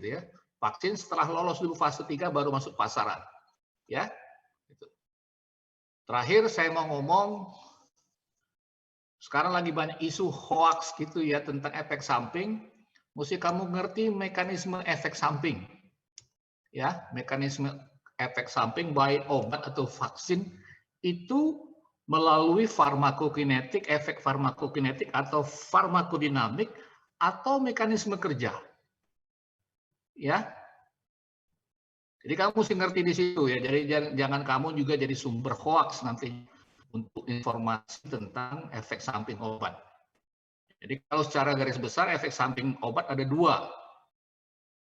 gitu ya. Vaksin setelah lolos dulu fase 3 baru masuk pasaran. Ya. Gitu. Terakhir saya mau ngomong, sekarang lagi banyak isu hoax gitu ya tentang efek samping. Mesti kamu ngerti mekanisme efek samping. Ya, mekanisme efek samping baik obat atau vaksin itu melalui farmakokinetik, efek farmakokinetik atau farmakodinamik atau mekanisme kerja. Ya. Jadi kamu mesti ngerti di situ ya. Jadi jangan kamu juga jadi sumber hoax nanti untuk informasi tentang efek samping obat. Jadi kalau secara garis besar efek samping obat ada dua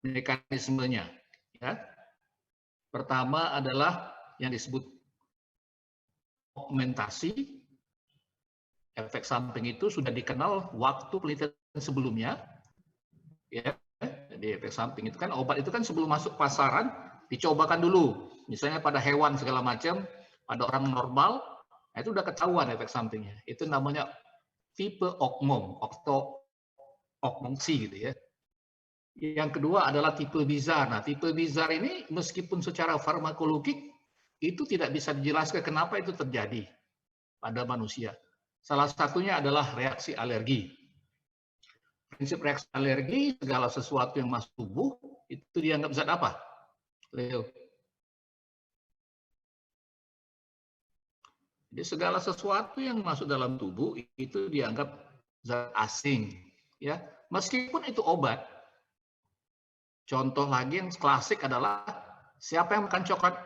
mekanismenya. Ya. Pertama adalah yang disebut augmentasi. Efek samping itu sudah dikenal waktu penelitian sebelumnya. Ya. Jadi efek samping itu kan obat itu kan sebelum masuk pasaran dicobakan dulu. Misalnya pada hewan segala macam, pada orang normal, itu udah ketahuan efek sampingnya. Itu namanya tipe Ogmong, Ogmongsi gitu ya. Yang kedua adalah tipe bizar. Nah, tipe bizar ini meskipun secara farmakologik itu tidak bisa dijelaskan kenapa itu terjadi pada manusia. Salah satunya adalah reaksi alergi. Prinsip reaksi alergi, segala sesuatu yang masuk tubuh itu dianggap zat apa? Leo. Jadi segala sesuatu yang masuk dalam tubuh itu dianggap zat asing, ya. Meskipun itu obat. Contoh lagi yang klasik adalah siapa yang makan coklat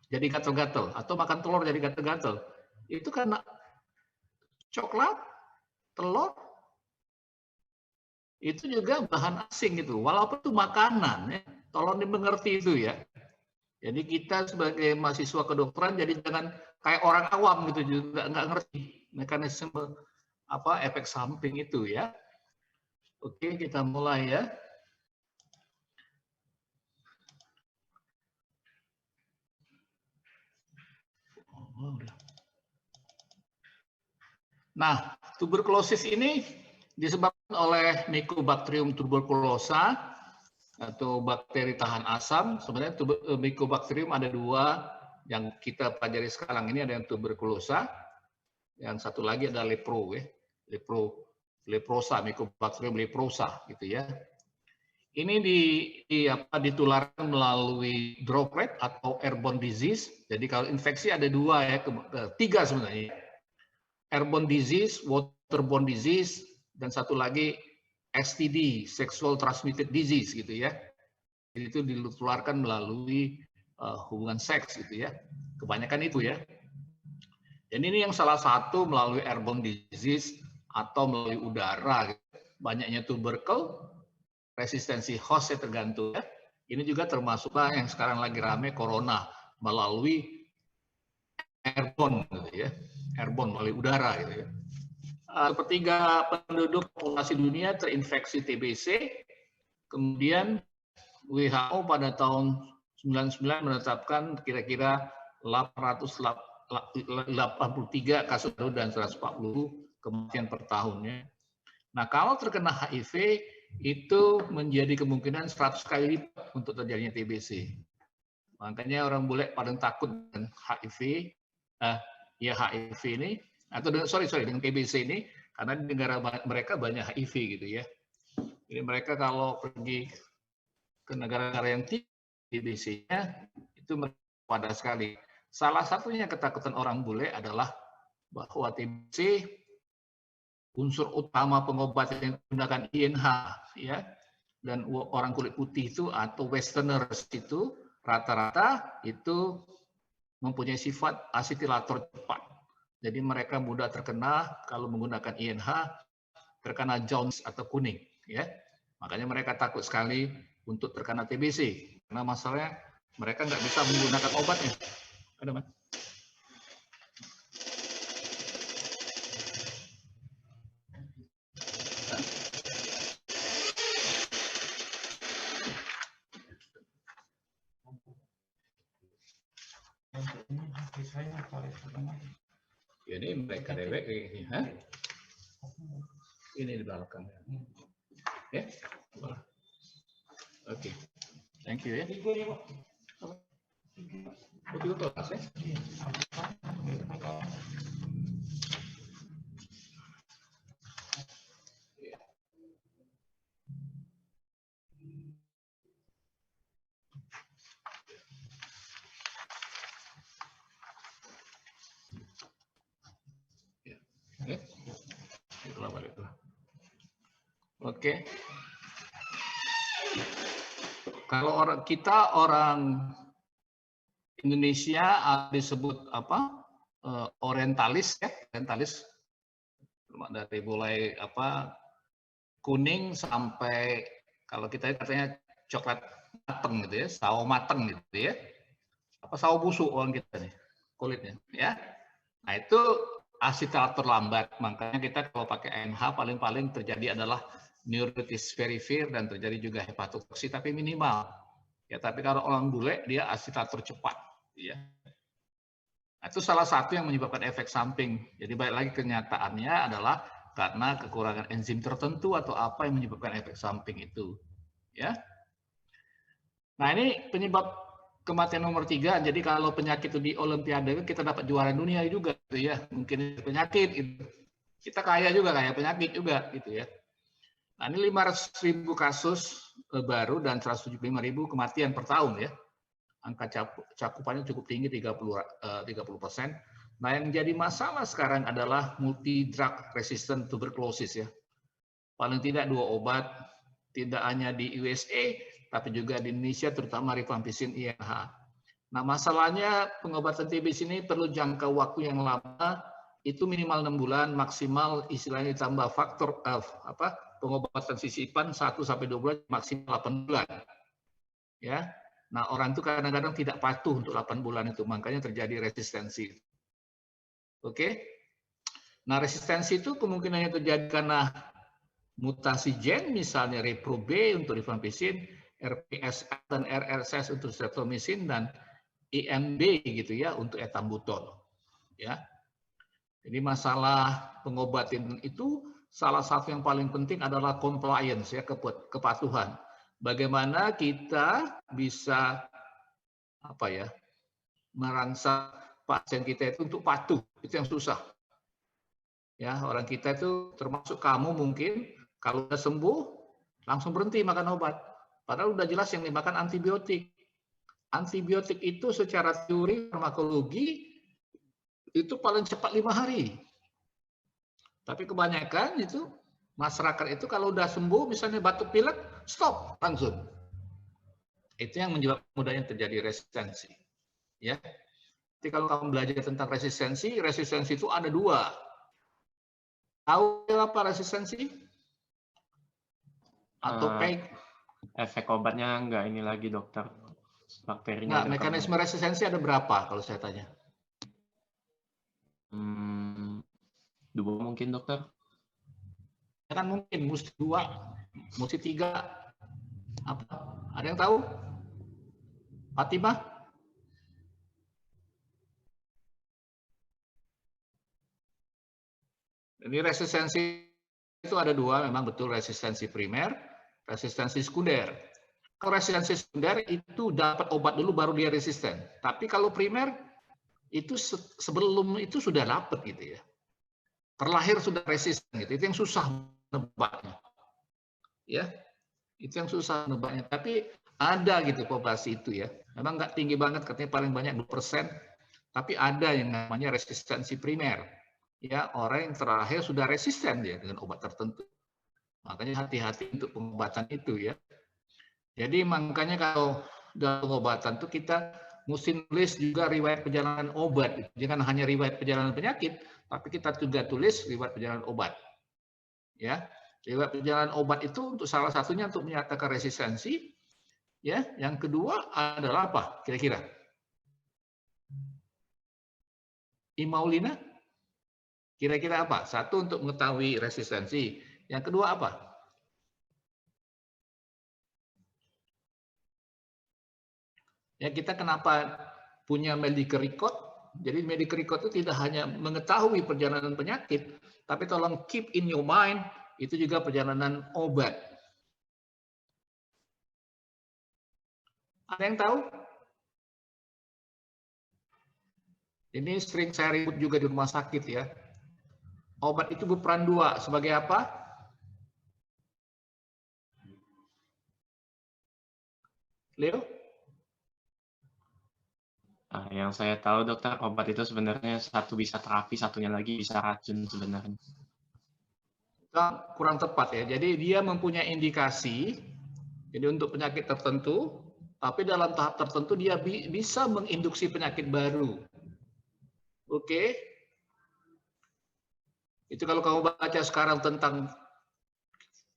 jadi gatal-gatal atau makan telur jadi gatal-gatal. Itu karena coklat, telur itu juga bahan asing gitu. Walaupun itu makanan, ya. Tolong dimengerti itu ya. Jadi kita sebagai mahasiswa kedokteran jadi jangan kayak orang awam gitu juga nggak ngerti mekanisme apa efek samping itu ya. Oke, kita mulai ya. Nah, tuberkulosis ini disebabkan oleh Mycobacterium tuberculosa atau bakteri tahan asam. Sebenarnya Mycobacterium ada dua yang kita pelajari sekarang ini, ada yang tuberkulosa, yang satu lagi ada lepro ya. Leprosa, Mycobacterium leprosa gitu ya. Ini ditularkan melalui droplet atau airborne disease. Jadi kalau infeksi ada dua ya, tiga sebenarnya. Airborne disease, waterborne disease, dan satu lagi STD, sexual transmitted disease gitu ya. Jadi itu ditularkan melalui hubungan seks gitu ya. Kebanyakan itu ya. Dan ini yang salah satu melalui airborne disease atau melalui udara. Gitu. Banyaknya tuberkel, resistensi host ya tergantung ya. Ini juga termasuklah yang sekarang lagi rame corona melalui airborne gitu ya. Airborne melalui udara gitu ya. Sepertiga penduduk populasi dunia terinfeksi TBC. Kemudian WHO pada tahun 99 menetapkan kira-kira 883 kasus baru dan 140 kematian per tahunnya. Nah, kalau terkena HIV itu menjadi kemungkinan 100 kali lipat untuk terjadinya TBC. Makanya orang bule paling takut dengan HIV, HIV ini, atau dengan TBC ini, karena di negara mereka banyak HIV gitu ya. Jadi mereka kalau pergi ke negara-negara yang tinggi TBC-nya itu pada sekali. Salah satunya ketakutan orang bule adalah bahwa TBC unsur utama pengobatan yang menggunakan INH ya, dan orang kulit putih itu atau westerners itu rata-rata itu mempunyai sifat asetilator cepat. Jadi mereka mudah terkena kalau menggunakan INH, terkena jaundice atau kuning ya. Makanya mereka takut sekali untuk terkena TBC karena masalahnya mereka nggak bisa menggunakan obatnya. Ada Mas? Ya, ini mereka dewek ini, ini di belakang. Ya. Oke. Oke. Thank you ya. Betul kelas ya. Oke. Kalau orang Indonesia disebut apa? Orientalis ya, orientalis. Dari mulai apa kuning sampai kalau kita katanya coklat mateng gitu ya, sawo mateng gitu ya. Apa sawo busuk orang kita nih kulitnya ya. Nah, itu asitator lambat. Makanya kita kalau pakai AMH paling-paling terjadi adalah neuritis peripher dan terjadi juga hepatotoksi tapi minimal. Ya, tapi kalau orang bule dia asitator cepat ya. Nah, itu salah satu yang menyebabkan efek samping. Jadi balik lagi kenyataannya adalah karena kekurangan enzim tertentu atau apa yang menyebabkan efek samping itu. Ya. Nah, ini penyebab kematian nomor 3. Jadi kalau penyakit itu di Olimpiade kita dapat juara dunia juga gitu ya. Mungkin penyakit itu. Kita kaya juga kayak penyakit juga gitu ya. Nah, ini 500.000 kasus baru dan 175.000 kematian per tahun ya. Angka cakupannya cukup tinggi 30%. Nah, yang jadi masalah sekarang adalah multi drug resistant tuberculosis ya. Paling tidak 2 obat, tidak hanya di USA tapi juga di Indonesia terutama rifampicin INH. Nah, masalahnya pengobatan TBC ini perlu jangka waktu yang lama, itu minimal 6 bulan, maksimal istilahnya ditambah faktor pengobatan sisipan 1 sampai 2 bulan, maksimal 8 bulan. Ya. Nah, orang itu kadang-kadang tidak patuh untuk 8 bulan itu, makanya terjadi resistensi. Oke. Nah, resistensi itu kemungkinannya terjadi karena mutasi gen, misalnya repro B untuk rifampicin, RPSA dan RRS untuk streptomycin, dan IMB gitu ya untuk etambutol. Ya. Jadi masalah pengobatan itu salah satu yang paling penting adalah compliance ya, kepatuhan. Bagaimana kita bisa merangsang pasien kita itu untuk patuh, itu yang susah. Ya, orang kita itu termasuk kamu mungkin kalau udah sembuh langsung berhenti makan obat. Padahal udah jelas yang dimakan antibiotik. Antibiotik itu secara teori farmakologi itu paling cepat 5 hari. Tapi kebanyakan itu masyarakat itu kalau udah sembuh misalnya batuk pilek, stop langsung. Itu yang menyebabkan mudahnya terjadi resistensi. Ya. Jadi kalau kamu belajar tentang resistensi, resistensi itu ada 2. Tahu apa resistensi? Atau efek obatnya enggak ini lagi dokter. Bakterinya. Nah, mekanisme resistensi ada berapa kalau saya tanya? 2 mungkin dokter. Kan mungkin mesti 2, mesti 3. Apa? Ada yang tahu? Fatimah? Ini resistensi itu ada 2, memang betul, resistensi primer, resistensi sekunder. Kalau resistensi sekunder itu dapat obat dulu baru dia resisten. Tapi kalau primer itu sebelum itu sudah dapat gitu ya. Terlahir sudah resisten gitu. Itu yang susah nebaknya. Ya. Itu yang susah nebaknya. Tapi ada gitu populasi itu ya. Memang nggak tinggi banget, katanya paling banyak 2%. Tapi ada yang namanya resistensi primer. Ya, orang yang terakhir sudah resisten dia dengan obat tertentu. Makanya hati-hati untuk pengobatan itu ya. Jadi makanya kalau dalam pengobatan itu kita mesti nulis juga riwayat perjalanan obat. Jangan hanya riwayat perjalanan penyakit, tapi kita juga tulis riwayat perjalanan obat. Ya, riwayat perjalanan obat itu untuk salah satunya untuk menyatakan resistensi. Ya, yang kedua adalah apa? Kira-kira? Imaulina? Kira-kira apa? Satu untuk mengetahui resistensi. Yang kedua apa? Ya, kita kenapa punya medical record? Jadi medical record itu tidak hanya mengetahui perjalanan penyakit, tapi tolong keep in your mind itu juga perjalanan obat. Ada yang tahu? Ini sering saya ribut juga di rumah sakit ya. Obat itu berperan dua. Sebagai apa? Leo? Nah, yang saya tahu dokter, obat itu sebenarnya satu bisa terapi, satunya lagi bisa racun sebenarnya. Kurang tepat ya. Jadi dia mempunyai indikasi, jadi untuk penyakit tertentu, tapi dalam tahap tertentu dia bisa menginduksi penyakit baru. Oke? Itu kalau kamu baca sekarang tentang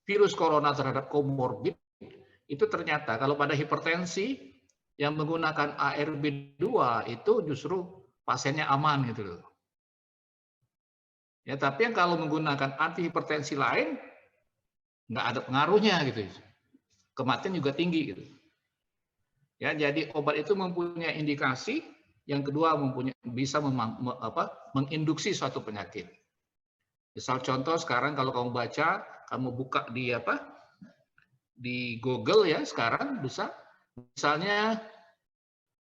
virus corona terhadap komorbid, itu ternyata kalau pada hipertensi yang menggunakan ARB2 itu justru pasiennya aman gitu loh. Ya, tapi yang kalau menggunakan antihipertensi lain nggak ada pengaruhnya gitu. Kematian juga tinggi gitu. Ya, jadi obat itu mempunyai indikasi, yang kedua bisa menginduksi suatu penyakit. Misal contoh sekarang kalau kamu baca, kamu buka di Google ya sekarang bisa, misalnya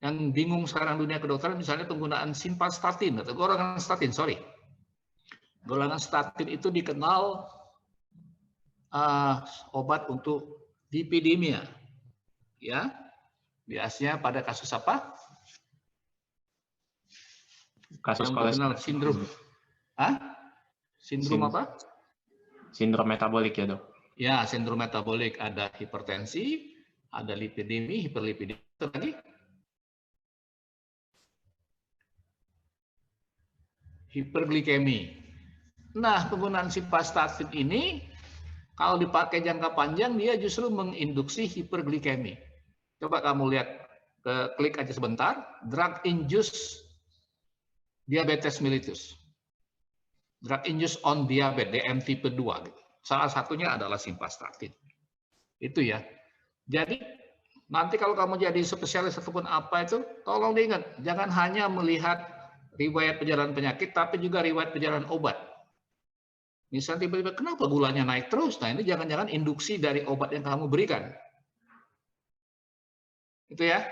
yang bingung sekarang dunia kedokteran, misalnya penggunaan simvastatin atau golongan statin, golongan statin itu dikenal obat untuk lipidemia, ya biasanya pada kasus apa? Kasus Yang terkenal sindrom, sindrom apa? Sindrom metabolik ya dok? Ya, sindrom metabolik, ada hipertensi, ada lipidemi, hiperlipidemi, lagi hiperglikemi. Nah, penggunaan simvastatin ini kalau dipakai jangka panjang dia justru menginduksi hiperglikemi. Coba kamu lihat, klik aja sebentar, drug induced diabetes mellitus. Drug induced on diabetes, DM tipe 2 gitu. Salah satunya adalah simvastatin. Itu ya. Jadi nanti kalau kamu jadi spesialis ataupun apa itu, tolong diingat, jangan hanya melihat riwayat perjalanan penyakit, tapi juga riwayat perjalanan obat. Misalnya tiba-tiba, kenapa gulanya naik terus? Nah ini jangan-jangan induksi dari obat yang kamu berikan. Itu ya.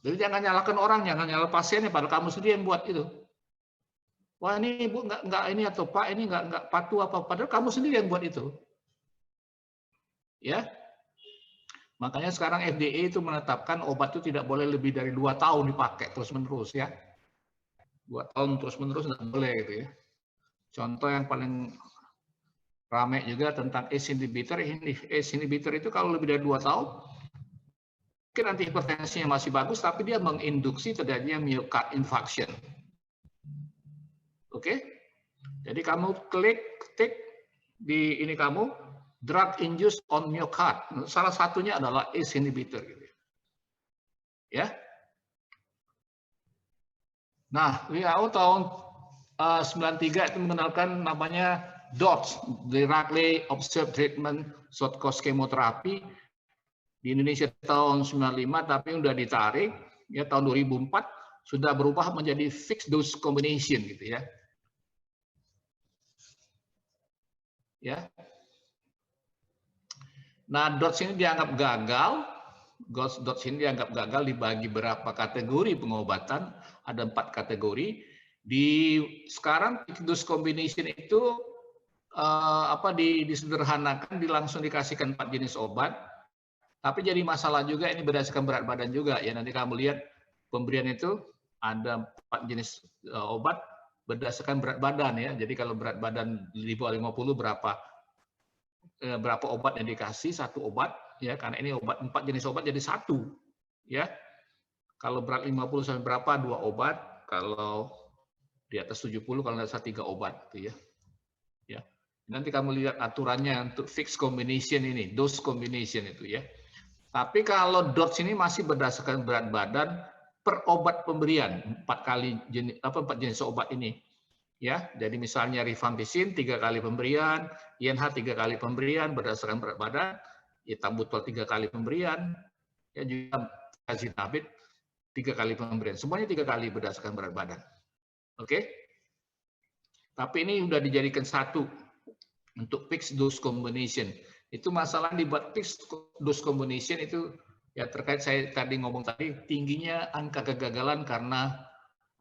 Jadi jangan nyalakan orang, jangan nyalakan pasiennya, padahal kamu sendiri yang buat itu. Wah ini ibu nggak ini atau pak ini nggak patuh apa, padahal kamu sendiri yang buat itu. Ya. Makanya sekarang FDA itu menetapkan obat itu tidak boleh lebih dari 2 tahun dipakai terus-menerus ya. 2 tahun terus-menerus nggak boleh gitu ya. Contoh yang paling ramai juga tentang ACE inhibitor. ACE inhibitor itu kalau lebih dari 2 tahun, mungkin antihipertensinya masih bagus, tapi dia menginduksi terjadinya myocardial infarction. Oke? Jadi kamu tik di ini kamu, drug induced on myocard. Salah satunya adalah ACE inhibitor. Gitu. Ya. Nah, WHO tahun 93 itu mengenalkan namanya DOTS, Directly Observed Treatment Short Course Chemotherapy. Di Indonesia tahun 95, tapi sudah ditarik ya tahun 2004 sudah berubah menjadi fixed dose combination gitu ya. Ya. Nah, DOTS ini dianggap gagal. DOTS ini dianggap gagal dibagi berapa kategori pengobatan, ada 4 kategori. Sekarang fixed dose combination itu disederhanakan, langsung dikasihkan 4 jenis obat. Tapi jadi masalah juga ini berdasarkan berat badan juga ya. Nanti kamu lihat pemberian itu ada 4 jenis obat berdasarkan berat badan ya. Jadi kalau berat badan di bawah 50 berapa obat yang dikasih, 1 obat ya, karena ini 4 jenis obat jadi 1 ya. Kalau berat 50 sampai berapa 2 obat, kalau di atas 70 kalau nggak salah 3 obat gitu ya. Ya. Nanti kamu lihat aturannya untuk fixed combination ini, dose combination itu ya. Tapi kalau DOTS ini masih berdasarkan berat badan per obat pemberian, 4 jenis obat ini. Ya, jadi misalnya rifampicin 3 kali pemberian, INH 3 kali pemberian berdasarkan berat badan, ethambutol 3 kali pemberian, ya juga azinabid 3 kali pemberian. Semuanya 3 kali berdasarkan berat badan. Oke? Tapi ini sudah dijadikan 1 untuk fixed dose combination. Itu masalah dibuat fixed dose combination itu Ya terkait saya tadi ngomong tadi tingginya angka kegagalan karena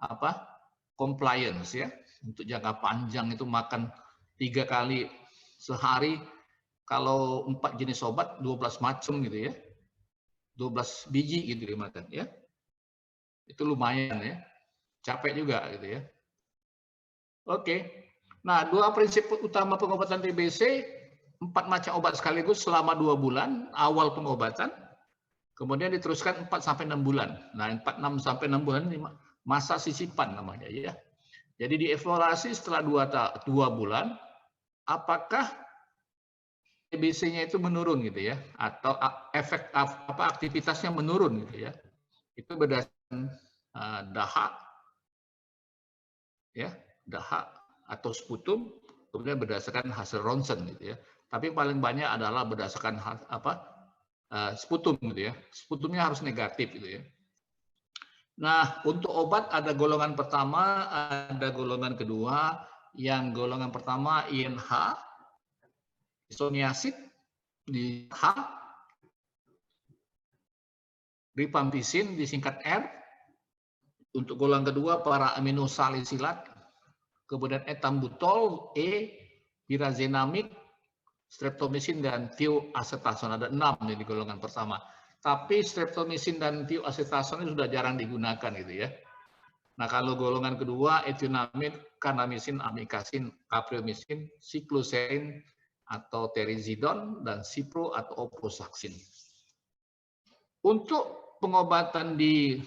apa? Compliance ya. Untuk jangka panjang itu makan 3 kali sehari, kalau 4 jenis obat 12 macam gitu ya. 12 biji gitu dimakan ya. Itu lumayan ya. Capek juga gitu ya. Oke. Nah, 2 prinsip utama pengobatan TBC, 4 macam obat sekaligus selama 2 bulan awal pengobatan, kemudian diteruskan 4 sampai 6 bulan. Nah, 4 6 sampai 6 bulan ini masa sisipan namanya ya. Jadi dievaluasi setelah 2 bulan apakah TBC-nya itu menurun gitu ya, atau efek apa aktivitasnya menurun gitu ya. Itu berdasarkan dahak ya, dahak atau sputum, kemudian berdasarkan hasil ronsen gitu ya. Tapi paling banyak adalah berdasarkan sputum gitu ya. Sputumnya harus negatif gitu ya. Nah, untuk obat ada golongan pertama, ada golongan kedua. Yang golongan pertama INH, isoniazid di H, rifampicin disingkat R. Untuk golongan kedua para aminosalisilat, kemudian etambutol, E, pirazenamid, streptomycin dan thioacetason. Ada 6 di golongan pertama. Tapi streptomycin dan thioacetason ini sudah jarang digunakan gitu ya. Nah, kalau golongan kedua etunamid, kanamisin, amikasin, capreomycin, sikloserin atau terizidon dan cipro atau oprosaksin. Untuk pengobatan di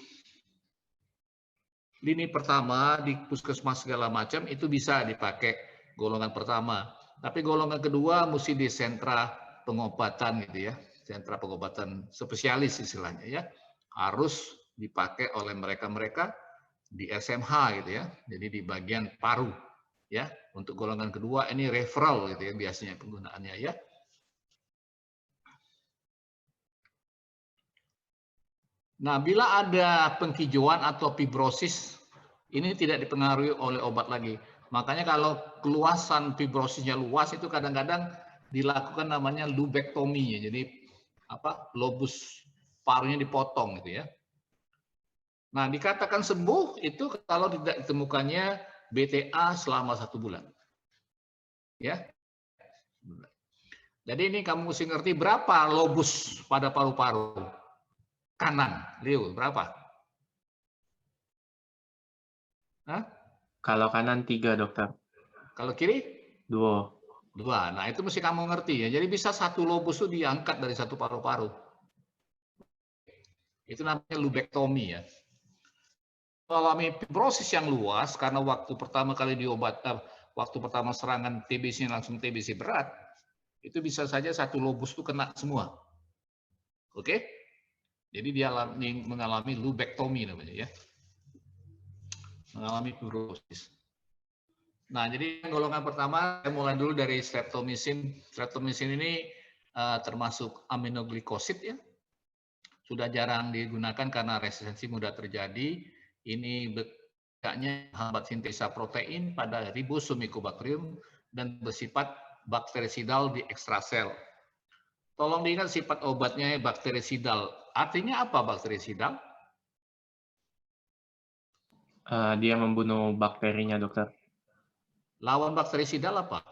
lini pertama di puskesmas segala macam itu bisa dipakai golongan pertama. Tapi golongan kedua mesti di sentra pengobatan gitu ya, sentra pengobatan spesialis istilahnya ya, harus dipakai oleh mereka-mereka di SMH gitu ya, jadi di bagian paru ya. Untuk golongan kedua ini referral gitu ya biasanya penggunaannya ya. Nah, bila ada penghijauan atau fibrosis, ini tidak dipengaruhi oleh obat lagi. Makanya kalau keluasan fibrosisnya luas itu kadang-kadang dilakukan namanya lubektomi, jadi lobus parunya dipotong gitu ya. Nah, dikatakan sembuh itu kalau tidak ditemukannya BTA selama 1 bulan. Ya. Jadi ini kamu mesti ngerti berapa lobus pada paru-paru kanan, Leo, berapa? Hah? Kalau kanan 3, dokter. Kalau kiri? 2. 2. Nah, itu mesti kamu ngerti ya. Jadi bisa 1 lobus itu diangkat dari 1 paru-paru. Itu namanya lubektomi ya. Mengalami fibrosis yang luas karena waktu pertama kali waktu pertama serangan TBC langsung TBC berat, itu bisa saja 1 lobus itu kena semua. Oke? Jadi dia mengalami lubektomi namanya ya. Mengalami fibrosis. Nah, jadi golongan pertama saya mulai dulu dari streptomycin. Streptomycin ini termasuk aminoglycosid ya. Sudah jarang digunakan karena resistensi mudah terjadi. Ini berbedanya hambat sintesa protein pada ribosom Mycobacterium dan bersifat bakterisidal di ekstrasel. Tolong diingat sifat obatnya bakterisidal. Artinya apa bakterisidal? Dia membunuh bakterinya, dokter. Lawan bakterisidal apa?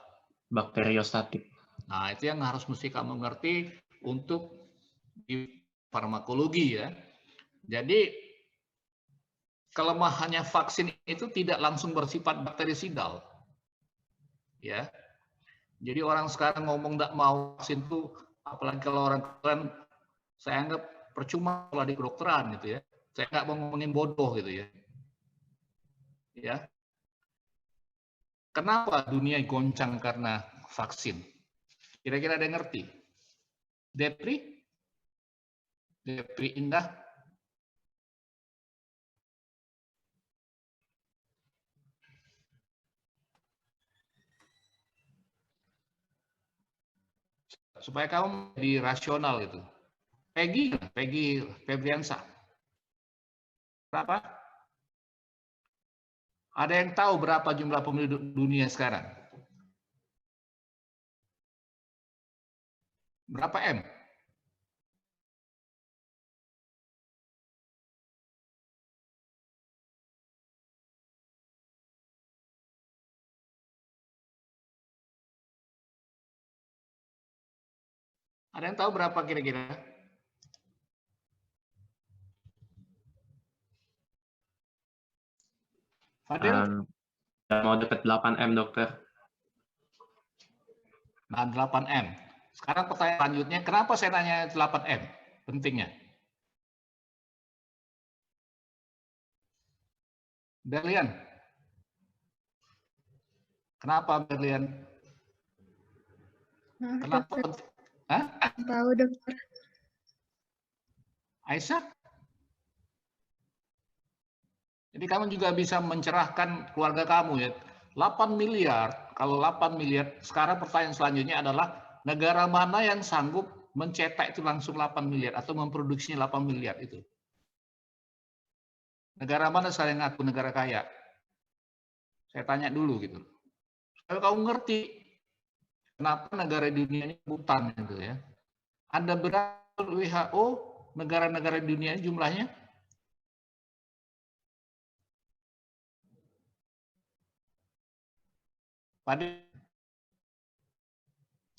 Bakteriostatik. Nah, itu yang harus mesti kamu ngerti untuk di farmakologi ya. Jadi kelemahannya vaksin itu tidak langsung bersifat bakterisidal. Ya. Jadi orang sekarang ngomong tidak mau vaksin itu, apalagi kalau orang keren, saya anggap percuma kalau di kedokteran gitu ya. Saya nggak mau ngomongin bodoh gitu ya. Ya. Kenapa dunia goncang karena vaksin? Kira-kira ada yang ngerti? Depri? Depri Indah? Supaya kamu jadi rasional itu. Peggy Febriansa. Berapa? Ada yang tahu berapa jumlah penduduk dunia sekarang? Berapa M? Ada yang tahu berapa kira-kira? Fadil? Mau deket 8M, dokter. Nah, 8M. Sekarang pertanyaan selanjutnya, kenapa saya nanya 8M? Pentingnya. Berlian. Kenapa Berlian? Kenapa penting? Hah? Tahu, dokter. Aisyah? Jadi kamu juga bisa mencerahkan keluarga kamu ya. 8 miliar, kalau 8 miliar, sekarang pertanyaan selanjutnya adalah negara mana yang sanggup mencetak itu langsung 8 miliar atau memproduksinya 8 miliar itu? Negara mana sekarang yang ngaku negara kaya? Saya tanya dulu gitu. Kalau kamu ngerti kenapa negara di dunia ini hutan gitu ya. Ada berapa WHO negara-negara di dunia ini jumlahnya?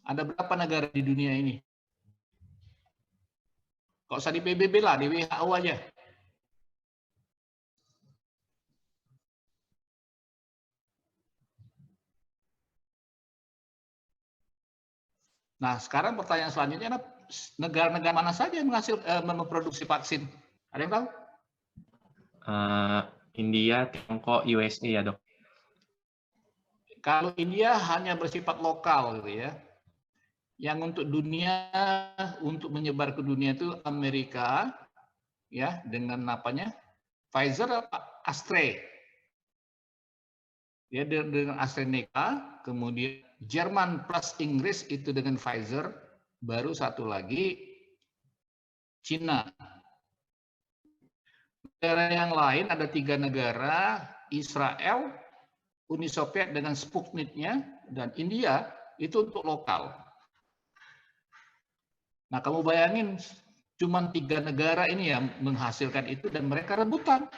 Ada berapa negara di dunia ini? Kok usah di PBB lah, di WHO aja. Nah, sekarang pertanyaan selanjutnya adalah negara-negara mana saja yang memproduksi vaksin? Ada yang tahu? India, Tiongkok, USA ya, dok. Kalau India hanya bersifat lokal gitu ya. Yang untuk dunia, untuk menyebar ke dunia itu Amerika, ya dengan apanya? Pfizer apa? Astra. Ya dengan AstraZeneca, kemudian Jerman plus Inggris itu dengan Pfizer, baru satu lagi Cina. Negara yang lain ada 3 negara, Israel, Uni Soviet dengan Sputnik-nya, dan India itu untuk lokal. Nah, kamu bayangin cuma 3 negara ini yang menghasilkan itu dan mereka rebutan.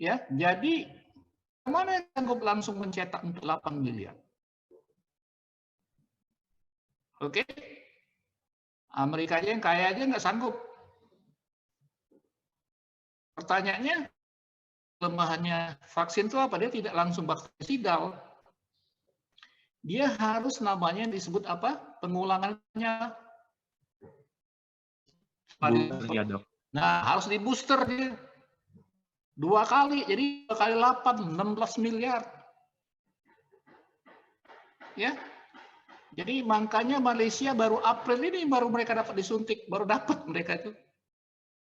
Ya, jadi mana yang sanggup langsung mencetak untuk 8 miliar? Oke? Amerika aja yang kaya aja nggak sanggup. Pertanyaannya, kelemahannya vaksin itu apa? Dia tidak langsung bakterisidal. Dia harus namanya disebut apa? Pengulangannya. Ya, dok. Nah, harus di booster dia. 2 kali, jadi 2 kali 8, 16 miliar. Ya, jadi makanya Malaysia baru April ini baru mereka dapat disuntik, baru dapat mereka itu.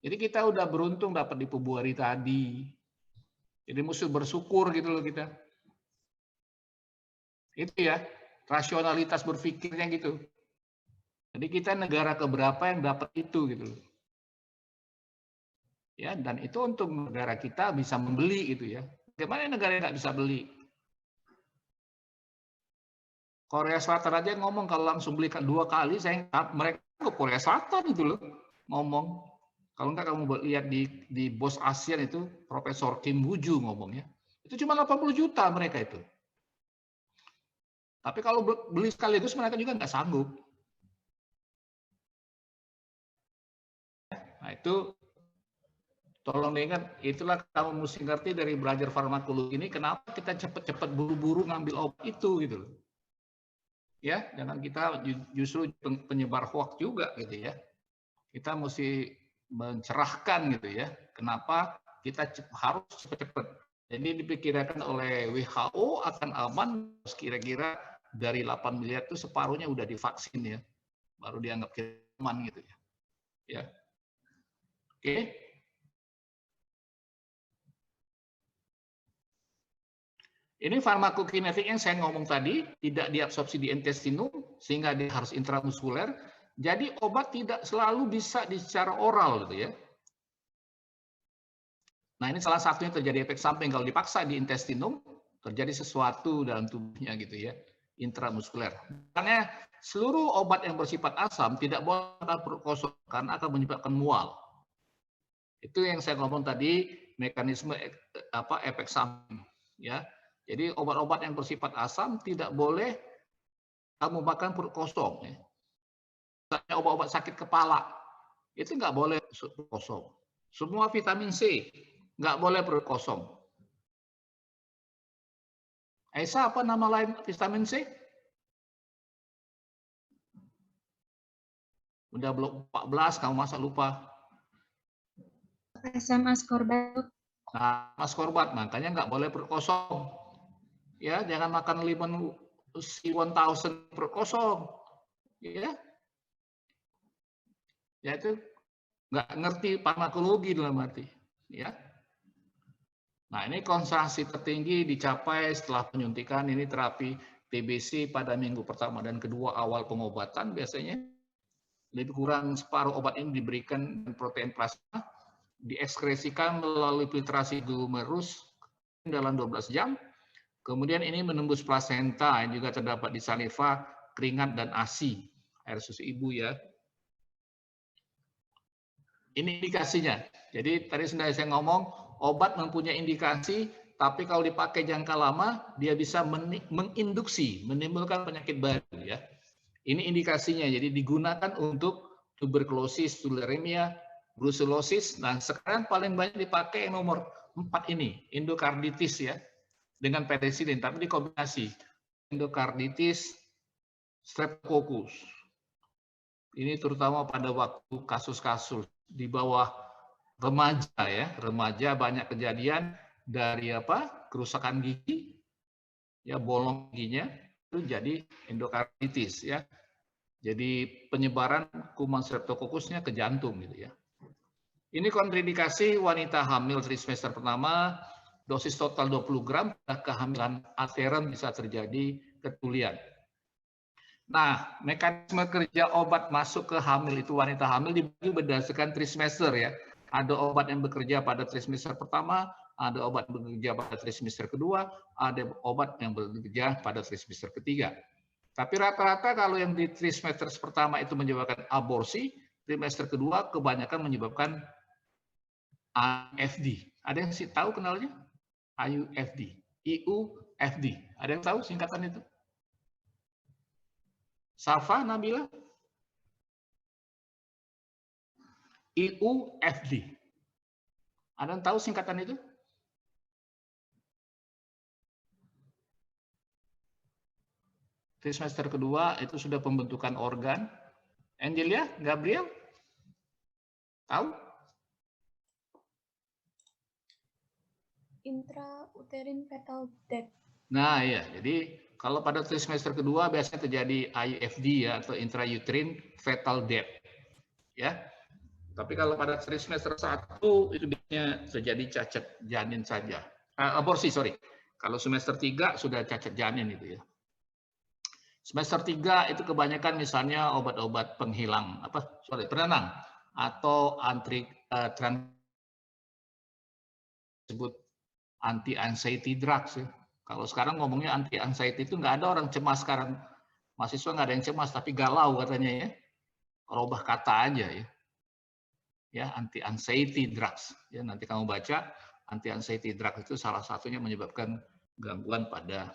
Jadi kita udah beruntung dapat di Februari tadi. Jadi mesti bersyukur gitu loh kita. Itu ya, rasionalitas berpikirnya gitu. Jadi kita negara keberapa yang dapat itu gitu loh. Ya, dan itu untuk negara kita bisa membeli gitu ya. Bagaimana negara yang nggak bisa beli? Korea Selatan aja ngomong kalau langsung beli 2 kali, mereka ke Korea Selatan itu loh ngomong. Kalau enggak kamu lihat di bos ASEAN itu Profesor Kim Woo-ju ngomongnya. Itu cuma 80 juta mereka itu. Tapi kalau beli sekaligus mereka juga nggak sanggup. Nah itu tolong diingat, itulah kamu mesti ngerti dari belajar farmakologi ini kenapa kita cepat-cepat buru-buru ngambil obat itu gitu loh. Ya, jangan kita justru penyebar hoax juga gitu ya. Kita mesti mencerahkan gitu ya. Kenapa kita harus cepat-cepat. Jadi dipikirkan oleh WHO akan aman kira-kira dari 8 miliar itu separuhnya udah divaksin ya. Baru dianggap aman gitu ya. Ya. Oke. Ini farmakokinetik yang saya ngomong tadi, tidak diabsorpsi di intestinum, sehingga dia harus intramuskuler. Jadi obat tidak selalu bisa secara oral gitu ya. Nah ini salah satunya terjadi efek samping kalau dipaksa di intestinum, terjadi sesuatu dalam tubuhnya gitu ya, intramuskuler. Makanya seluruh obat yang bersifat asam tidak boleh perut kosong karena akan menyebabkan mual. Itu yang saya ngomong tadi, mekanisme efek samping ya. Jadi obat-obat yang bersifat asam tidak boleh kamu makan perut kosong, ya. Misalnya obat-obat sakit kepala, itu nggak boleh perut kosong. Semua vitamin C, nggak boleh perut kosong. Aisyah, apa nama lain vitamin C? Udah blok 14, kamu masa lupa? Asam askorbat. Nah, askorbat, makanya nggak boleh perut kosong. Ya, jangan makan lemon C1000 perut kosong. Ya, ya itu nggak ngerti farmakologi dalam arti. Ya. Nah, ini konsentrasi tertinggi dicapai setelah penyuntikan ini terapi TBC pada minggu pertama dan kedua awal pengobatan biasanya. Lebih kurang separuh obat ini diberikan protein plasma, diekskresikan melalui filtrasi glomerulus dalam 12 jam. Kemudian ini menembus plasenta yang juga terdapat di saliva, keringat, dan ASI, air susu ibu ya. Ini indikasinya. Jadi tadi sudah saya ngomong, obat mempunyai indikasi, tapi kalau dipakai jangka lama, dia bisa menginduksi, menimbulkan penyakit baru ya. Ini indikasinya, jadi digunakan untuk tuberkulosis, tularemia, brucellosis. Nah, sekarang paling banyak dipakai yang nomor 4 ini, endokarditis ya, dengan penicillin, tapi dikombinasi. Endokarditis, streptococcus. Ini terutama pada waktu kasus-kasus di bawah remaja ya, remaja banyak kejadian dari apa? Kerusakan gigi, ya bolong giginya, itu jadi endokarditis ya. Jadi penyebaran kuman streptococcusnya ke jantung gitu ya. Ini kontraindikasi wanita hamil trimester pertama, dosis total 20 gram, kehamilan aterem bisa terjadi ketulian. Nah, mekanisme kerja obat masuk ke hamil itu wanita hamil dibagi berdasarkan trimester ya. Ada obat yang bekerja pada trimester pertama, ada obat yang bekerja pada trimester kedua, ada obat yang bekerja pada trimester ketiga. Tapi rata-rata kalau yang di trimester pertama itu menyebabkan aborsi, trimester kedua kebanyakan menyebabkan IUFD. Ada yang sih tahu kenalnya? IUFD. IUFD. Ada yang tahu singkatan itu? Safa, Nabila? IUFD. Ada yang tahu singkatan itu? Trimester kedua itu sudah pembentukan organ. Angelia, Gabriel? Tahu? Intrauterine fetal death. Nah, ya. Jadi kalau pada trimester kedua biasanya terjadi IUFD ya atau intrauterine fetal death. Ya. Tapi kalau pada trimester 1 itu biasanya terjadi cacat janin saja. Aborsi, sorry. Kalau semester 3 sudah cacat janin itu ya. Semester 3 itu kebanyakan misalnya obat-obat penghilang penenang atau disebut anti anxiety drugs ya. Kalau sekarang ngomongnya anti anxiety itu nggak ada orang cemas sekarang. Mahasiswa nggak ada yang cemas tapi galau katanya ya. Kalau ubah kata aja ya. Ya, anti anxiety drugs. Ya, nanti kamu baca anti anxiety drugs itu salah satunya menyebabkan gangguan pada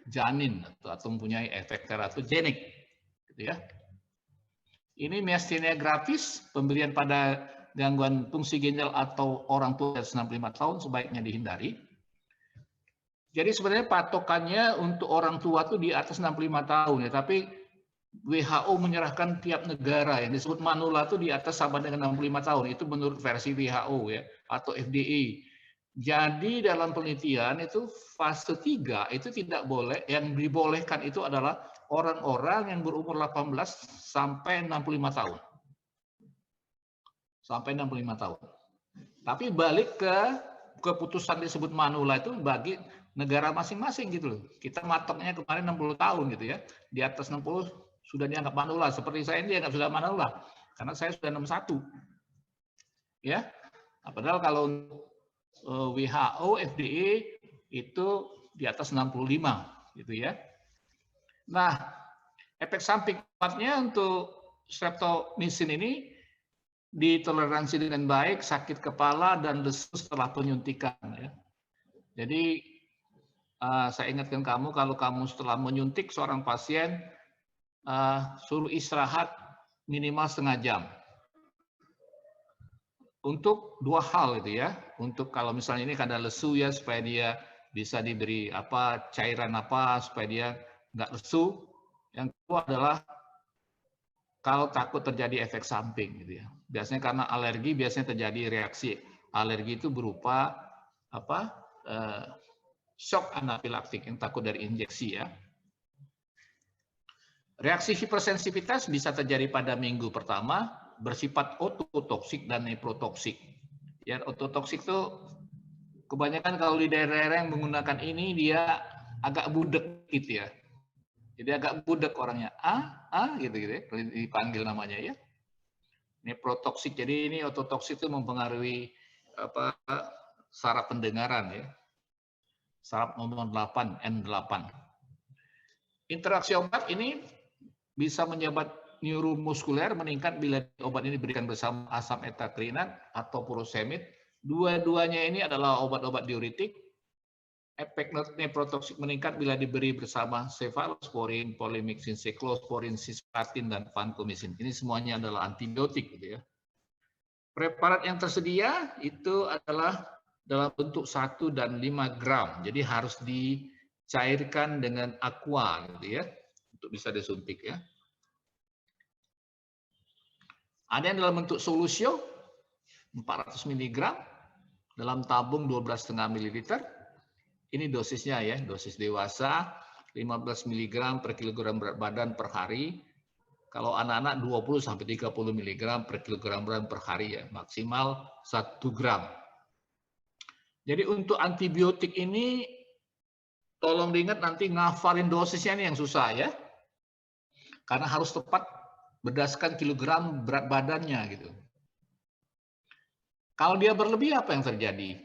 janin atau mempunyai efek teratogenik gitu ya. Ini miastenia gravis, pemberian pada gangguan fungsi ginjal atau orang tua 65 tahun sebaiknya dihindari. Jadi sebenarnya patokannya untuk orang tua tuh di atas 65 tahun ya, tapi WHO menyerahkan tiap negara yang disebut manula itu di atas sama dengan 65 tahun. Itu menurut versi WHO ya atau FDA. Jadi dalam penelitian itu fase 3 itu tidak boleh, yang dibolehkan itu adalah orang-orang yang berumur 18 sampai 65 tahun. Sampai 65 tahun. Tapi balik ke keputusan disebut manula itu bagi negara masing-masing gitu loh. Kita matoknya kemarin 60 tahun gitu ya. Di atas 60 sudah dianggap manula. Seperti saya ini dianggap sudah manula karena saya sudah 61. Ya. Padahal kalau WHO, FDA itu di atas 65 gitu ya. Nah, efek samping untuk streptomycin ini ditoleransi dengan baik, sakit kepala dan lesu setelah penyuntikan ya. Jadi saya ingatkan kamu, kalau kamu setelah menyuntik seorang pasien, suruh istirahat minimal setengah jam. Untuk dua hal itu ya, untuk kalau misalnya ini karena lesu ya, supaya dia bisa diberi cairan supaya dia nggak lesu. Yang kedua adalah kalau takut terjadi efek samping gitu ya. Biasanya karena alergi biasanya terjadi reaksi alergi itu berupa shock anafilaktik yang takut dari injeksi ya. Reaksi hipersensitivitas bisa terjadi pada minggu pertama, bersifat ototoksik dan neprotoksik. Ya, ototoksik itu kebanyakan kalau di daerah-daerah yang menggunakan ini dia agak budek gitu ya. Jadi agak budek orangnya, gitu ya, dipanggil namanya ya. Neprotoksik. Jadi ini ototoksik itu mempengaruhi saraf pendengaran ya. Saraf nomor 8, N8. Interaksi obat ini bisa menyebabkan neuromuskuler meningkat bila obat ini diberikan bersama asam etakrinat atau furosemid. Dua-duanya ini adalah obat-obat diuretik. Efek neprotoksik meningkat bila diberi bersama cefalosporin, polymyxin, cyclosporin, cisplatin, dan vancomycin. Ini semuanya adalah antibiotik gitu ya. Preparat yang tersedia itu adalah dalam bentuk 1 dan 5 gram. Jadi harus dicairkan dengan aqua gitu ya, untuk bisa disuntik ya. Ada yang dalam bentuk solusio 400 mg dalam tabung 12,5 ml. Ini dosisnya ya, dosis dewasa 15 mg per kilogram berat badan per hari. Kalau anak-anak 20 sampai 30 mg per kilogram berat per hari ya, maksimal 1 gram. Jadi untuk antibiotik ini tolong diingat nanti ngafalin dosisnya ini yang susah ya. Karena harus tepat berdasarkan kilogram berat badannya gitu. Kalau dia berlebih apa yang terjadi?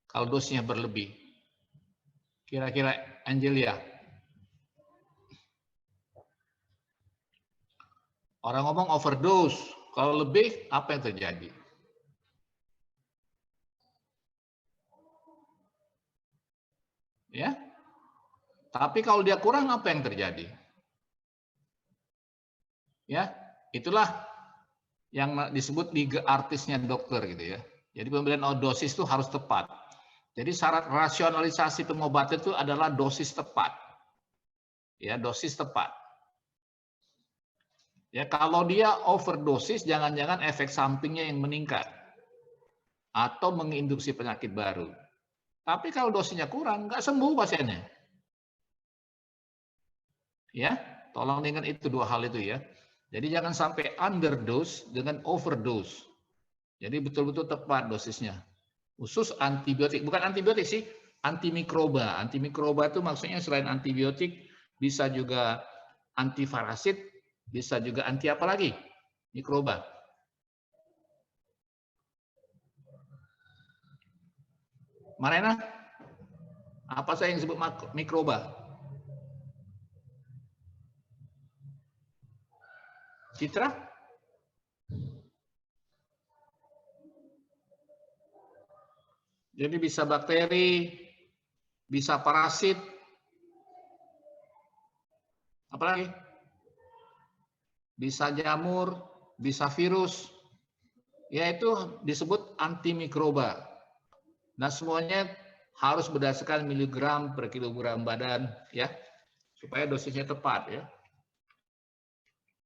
Kalau dosisnya berlebih. Kira-kira Angelia. Orang ngomong overdose. Kalau lebih apa yang terjadi? Ya. Tapi kalau dia kurang apa yang terjadi? Ya, itulah yang disebut liga artisnya dokter gitu ya. Jadi pemberian dosis itu harus tepat. Jadi syarat rasionalisasi pengobatan itu adalah dosis tepat. Ya, dosis tepat. Ya, kalau dia overdosis jangan-jangan efek sampingnya yang meningkat atau menginduksi penyakit baru. Tapi kalau dosisnya kurang, nggak sembuh pasiennya. Ya, tolong ingat itu dua hal itu ya. Jadi jangan sampai underdose dengan overdose. Jadi betul-betul tepat dosisnya. Khusus antibiotik, bukan antibiotik sih, antimikroba. Antimikroba itu maksudnya selain antibiotik bisa juga antivarasit, bisa juga anti apa lagi? Mikroba. Marena, apa saya yang disebut mikroba? Citra? Jadi bisa bakteri, bisa parasit, apalagi? Bisa jamur, bisa virus, yaitu disebut antimikroba. Nah semuanya harus berdasarkan miligram per kilogram badan, ya, supaya dosisnya tepat, ya.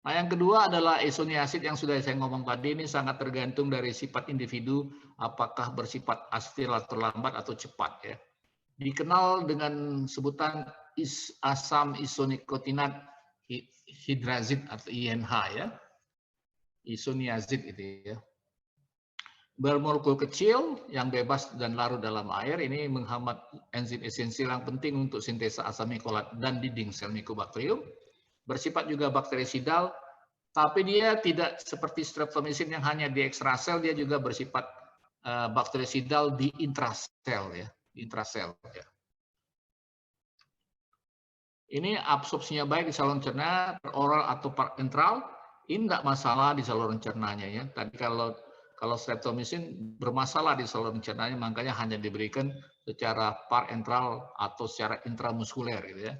Nah yang kedua adalah isoniazid yang sudah saya ngomong tadi, ini sangat tergantung dari sifat individu, apakah bersifat asetil atau lambat atau cepat ya. Dikenal dengan sebutan asam isonikotinoid hidrazid atau INH ya. Isoniazid itu ya. Bermolekul kecil yang bebas dan larut dalam air ini menghambat enzim esensial yang penting untuk sintesa asam mikolat dan dinding sel Mycobacterium. Bersifat juga bakterisidal, tapi dia tidak seperti streptomycin yang hanya di ekstrasel, dia juga bersifat bakterisidal di intrasel ya, di intrasel ya. Ini absorpsinya baik di saluran cerna, oral atau parenteral, ini enggak masalah di saluran cernanya ya. Tadi kalau Kalau streptomycin bermasalah di saluran cernanya, makanya hanya diberikan secara parenteral atau secara intramuskuler gitu ya.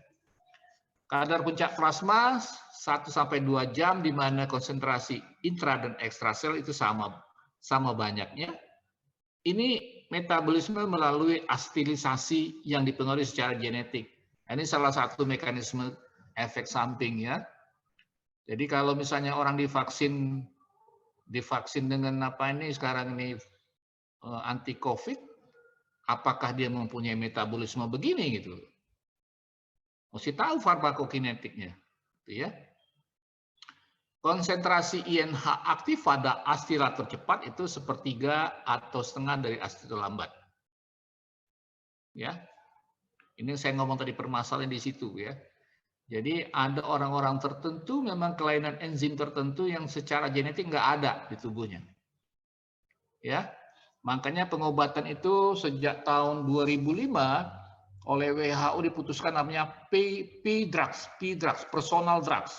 Kadar puncak plasma 1-2 jam di mana konsentrasi intra dan ekstrasel itu sama banyaknya. Ini metabolisme melalui astilisasi yang dipengaruhi secara genetik. Ini salah satu mekanisme efek samping ya. Jadi kalau misalnya orang divaksin dengan apa ini sekarang ini anti COVID, apakah dia mempunyai metabolisme begini gitu? Mesti tahu farmakokinetiknya, gitu ya. Konsentrasi INH aktif pada astilator cepat itu 1/3 atau setengah dari astilator lambat. Ya, ini saya ngomong tadi permasalahan di situ ya. Jadi ada orang-orang tertentu memang kelainan enzim tertentu yang secara genetik nggak ada di tubuhnya. Ya, makanya pengobatan itu sejak tahun 2005 oleh WHO diputuskan namanya P-drugs, personal drugs.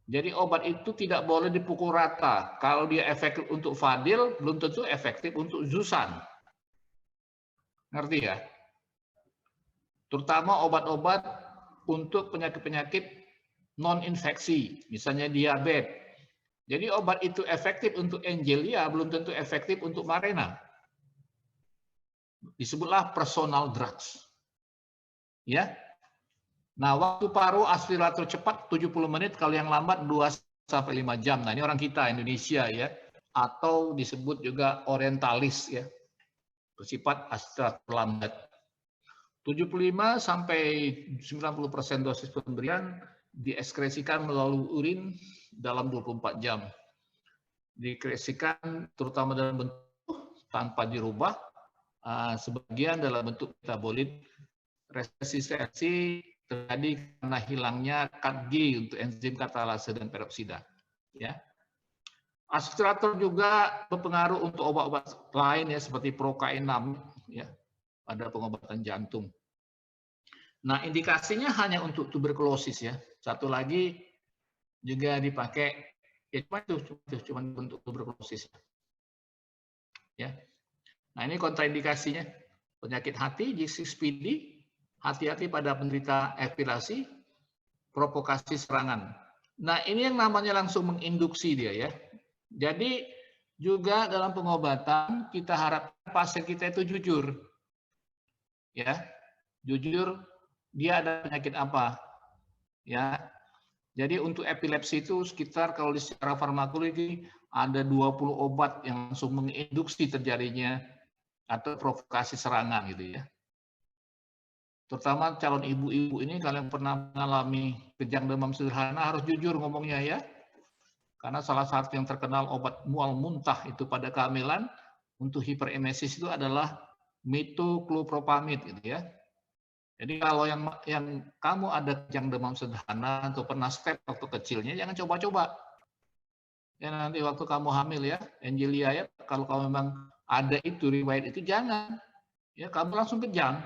Jadi obat itu tidak boleh dipukul rata. Kalau dia efektif untuk Fadil, belum tentu efektif untuk Zuzan. Ngerti ya? Terutama obat-obat untuk penyakit-penyakit non-infeksi, misalnya diabetes. Jadi obat itu efektif untuk Angelia, belum tentu efektif untuk Marena. Disebutlah personal drugs. Ya. Nah, waktu paru aspirator cepat 70 menit, kalau yang lambat 2-5 jam. Nah, ini orang kita Indonesia ya, atau disebut juga orientalis ya. Bersifat aspirator lambat. 75-90% dosis pemberian dieskresikan melalui urin dalam 24 jam. Diekskresikan terutama dalam bentuk tanpa dirubah, sebagian dalam bentuk metabolit. Resistensi terjadi karena hilangnya KAT-G untuk enzim katalase dan peroksida. Ya. Aspirator juga berpengaruh untuk obat-obat lain ya seperti prokainam ya pada pengobatan jantung. Nah, indikasinya hanya untuk tuberkulosis ya. Satu lagi juga dipakai ya cuma untuk tuberkulosis. Ya. Nah, ini kontraindikasinya penyakit hati G6PD, hati-hati pada penderita epilasi, provokasi serangan. Nah, ini yang namanya langsung menginduksi dia ya. Jadi juga dalam pengobatan kita harap pasien kita itu jujur. Ya. Jujur dia ada penyakit apa. Ya. Jadi untuk epilepsi itu sekitar kalau secara farmakologi ada 20 obat yang langsung menginduksi terjadinya atau provokasi serangan gitu ya. Terutama calon ibu-ibu ini kalau yang pernah mengalami kejang demam sederhana harus jujur ngomongnya ya. Karena salah satu yang terkenal obat mual muntah itu pada kehamilan untuk hiperemesis itu adalah metoclopramid gitu ya. Jadi kalau yang kamu ada kejang demam sederhana atau pernah step waktu kecilnya jangan coba-coba. Ya nanti waktu kamu hamil ya, Angelia ya, kalau kamu memang ada itu riwayat itu jangan. Ya kamu langsung kejang.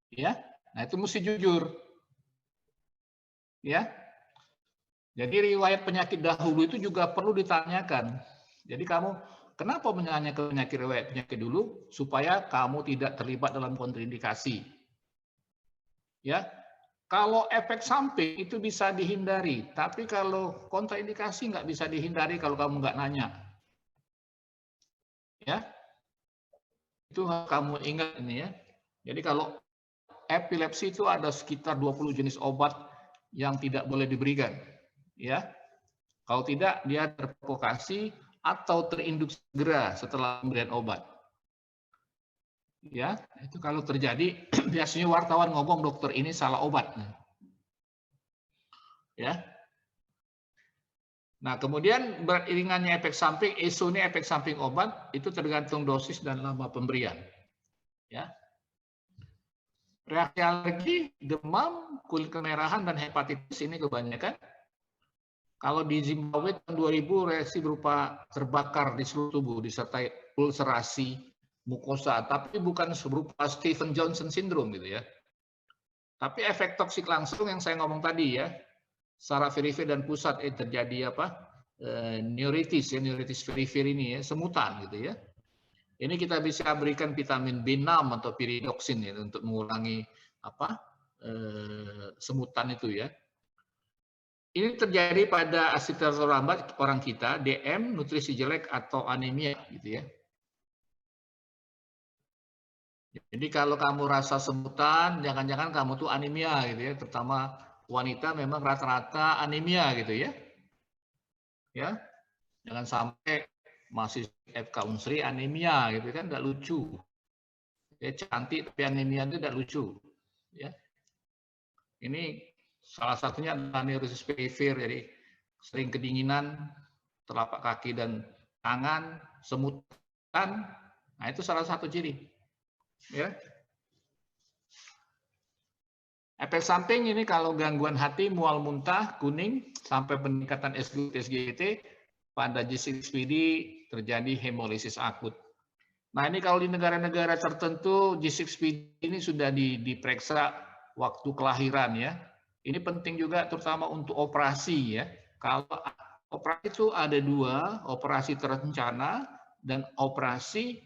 Ya. Nah, itu mesti jujur. Ya. Jadi riwayat penyakit dahulu itu juga perlu ditanyakan. Jadi kamu kenapa menanyakan riwayat penyakit dulu supaya kamu tidak terlibat dalam kontraindikasi. Ya. Kalau efek samping itu bisa dihindari, tapi kalau kontraindikasi nggak bisa dihindari kalau kamu nggak nanya. Ya. Itu harus kamu ingat ini ya. Jadi kalau epilepsi itu ada sekitar 20 jenis obat yang tidak boleh diberikan. Ya. Kalau tidak dia terprovokasi atau terinduksi segera setelah pemberian obat. Ya, itu kalau terjadi biasanya wartawan ngomong dokter ini salah obat. Ya. Nah, kemudian beriringannya efek samping, ESO ini efek samping obat itu tergantung dosis dan lama pemberian. Ya. Reaksi alergi, demam, kulit kemerahan dan hepatitis ini kebanyakan. Kalau di Zimbabwe tahun 2000 reaksi berupa terbakar di seluruh tubuh disertai ulcerasi mukosa, tapi bukan berupa Stephen Johnson syndrome gitu ya. Tapi efek toksik langsung yang saya ngomong tadi ya, secara periferi dan pusat terjadi apa? neuritis ya, neuritis periphery ini ya, semutan gitu ya. Ini kita bisa berikan vitamin B6 atau piridoksin ya untuk mengurangi apa semutan itu ya. Ini terjadi pada asistensi lambat orang kita, DM, nutrisi jelek atau anemia gitu ya. Jadi kalau kamu rasa semutan, jangan-jangan kamu tuh anemia gitu ya, terutama wanita memang rata-rata anemia gitu ya. Ya, jangan sampai masih FK Unsri anemia gitu kan, nggak lucu. Ya cantik tapi anemia itu nggak lucu. Ya, ini salah satunya adalah neurosis perifer, jadi sering kedinginan telapak kaki dan tangan, semutan. Nah itu salah satu ciri. Ya. Efek samping ini kalau gangguan hati, mual muntah, kuning, sampai peningkatan SGT, pada G6PD terjadi hemolisis akut. Nah ini kalau di negara-negara tertentu G6PD ini sudah diperiksa waktu kelahiran ya. Ini penting juga terutama untuk operasi ya. Kalau operasi itu ada dua, operasi terencana dan operasi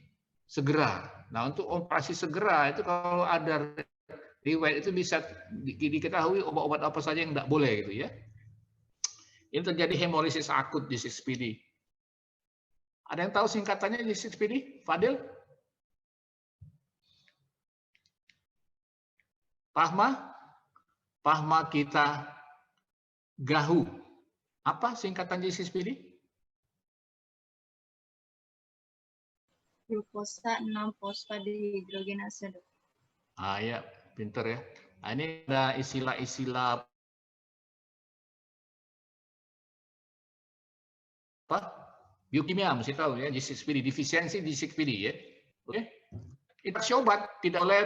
segera. Nah untuk operasi segera itu kalau ada riwayat itu bisa diketahui obat-obat apa saja yang tidak boleh gitu ya. Ini terjadi hemolisis akut di G6PD. Ada yang tahu singkatannya G6PD? Fadil? Pahma? Pahma kita gahu. Apa singkatan G6PD? Glukosa 6 fosfadihidrogenase. Ah ya, pinter ya. Nah, ini ada istilah-istilah apa? Biokimia mesti tahu ya, G6PD, defisiensi G6PD ya. Oke. Interaksi obat tidak boleh